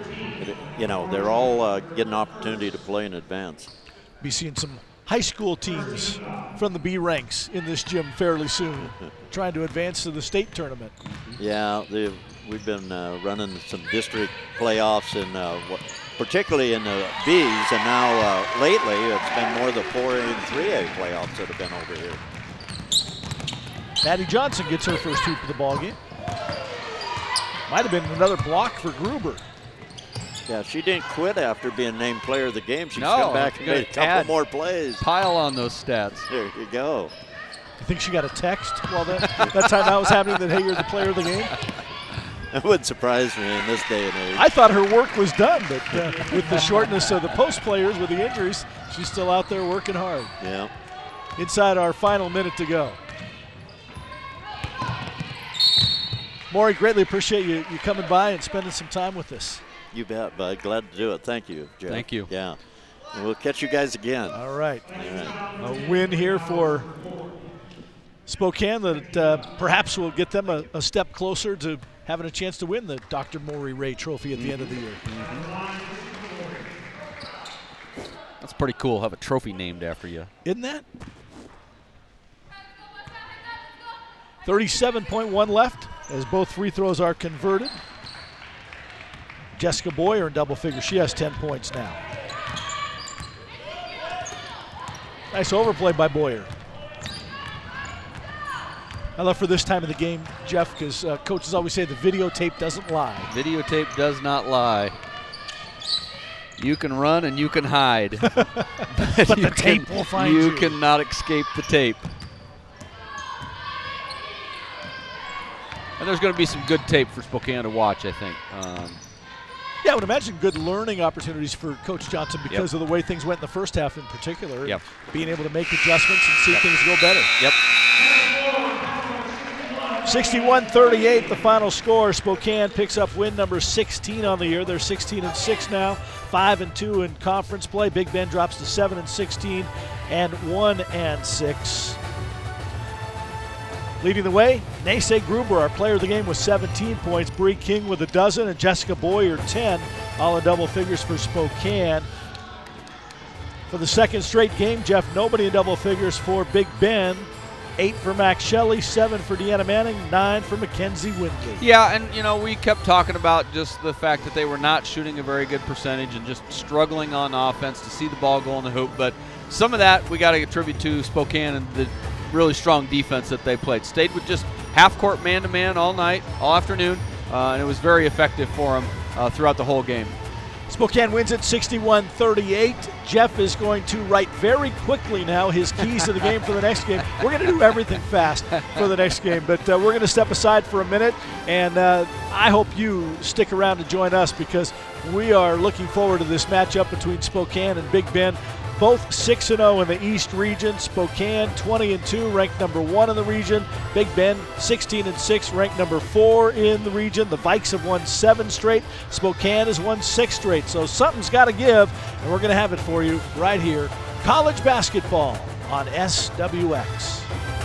You know, they're all getting an opportunity to play in advance. Be seeing some high school teams from the B ranks in this gym fairly soon, trying to advance to the state tournament. Yeah, we've been running some district playoffs and particularly in the Bs, and now lately it's been more the 4A and 3A playoffs that have been over here. Maddie Johnson gets her first hoop of the ball game. Might have been another block for Gruber. Yeah, she didn't quit after being named player of the game. She's come back and made a couple more plays. Pile on those stats. There you go. You think she got a text while that time that was happening that, hey, you're the player of the game? That wouldn't surprise me in this day and age. I thought her work was done, but with the shortness of the post players with the injuries, she's still out there working hard. Yeah. Inside our final minute to go. Maury, greatly appreciate you coming by and spending some time with us. You bet, bud. Glad to do it. Thank you, Jeff. Thank you. Yeah. And we'll catch you guys again. All right. All right. A win here for Spokane that perhaps will get them a step closer to having a chance to win the Dr. Maury Ray Trophy at the end of the year. That's pretty cool. Have a trophy named after you. Isn't that? 37.1 left as both free throws are converted. Jessica Boyer in double figures. She has 10 points now. Nice overplay by Boyer. I love for this time of the game, Jeff, because coaches always say the videotape doesn't lie. Videotape does not lie. You can run and you can hide. but the tape will find you. You cannot escape the tape. And there's going to be some good tape for Spokane to watch, I think. Yeah, I would imagine good learning opportunities for Coach Johnson because of the way things went in the first half in particular. Yep. Being able to make adjustments and see things go better. Yep. 61-38, the final score. Spokane picks up win number 16 on the year. They're 16-6 now, 5-2 in conference play. Big Bend drops to 7-16 and 1-6. Leading the way, Naysay Gruber, our player of the game, with 17 points. Bree King with a dozen, and Jessica Boyer 10, all in double figures for Spokane. For the second straight game, Jeff Nobody in double figures for Big Bend. 8 for Max Shelley, 7 for Deanna Manning, 9 for Mackenzie Windley. Yeah, and you know, we kept talking about just the fact that they were not shooting a very good percentage and just struggling on offense to see the ball go in the hoop. But some of that we got to attribute to Spokane and the really strong defense that they played. Stayed with just half-court man-to-man all night, all afternoon, and it was very effective for them throughout the whole game. Spokane wins it 61-38. Jeff is going to write very quickly now his keys to the game for the next game. We're going to do everything fast for the next game, but we're going to step aside for a minute, and I hope you stick around to join us because we are looking forward to this matchup between Spokane and Big Bend. Both 6-0 in the East region. Spokane 20-2, ranked number 1 in the region. Big Bend 16-6, ranked number 4 in the region. The Vikes have won 7 straight. Spokane has won 6 straight. So something's got to give, and we're going to have it for you right here. College basketball on SWX.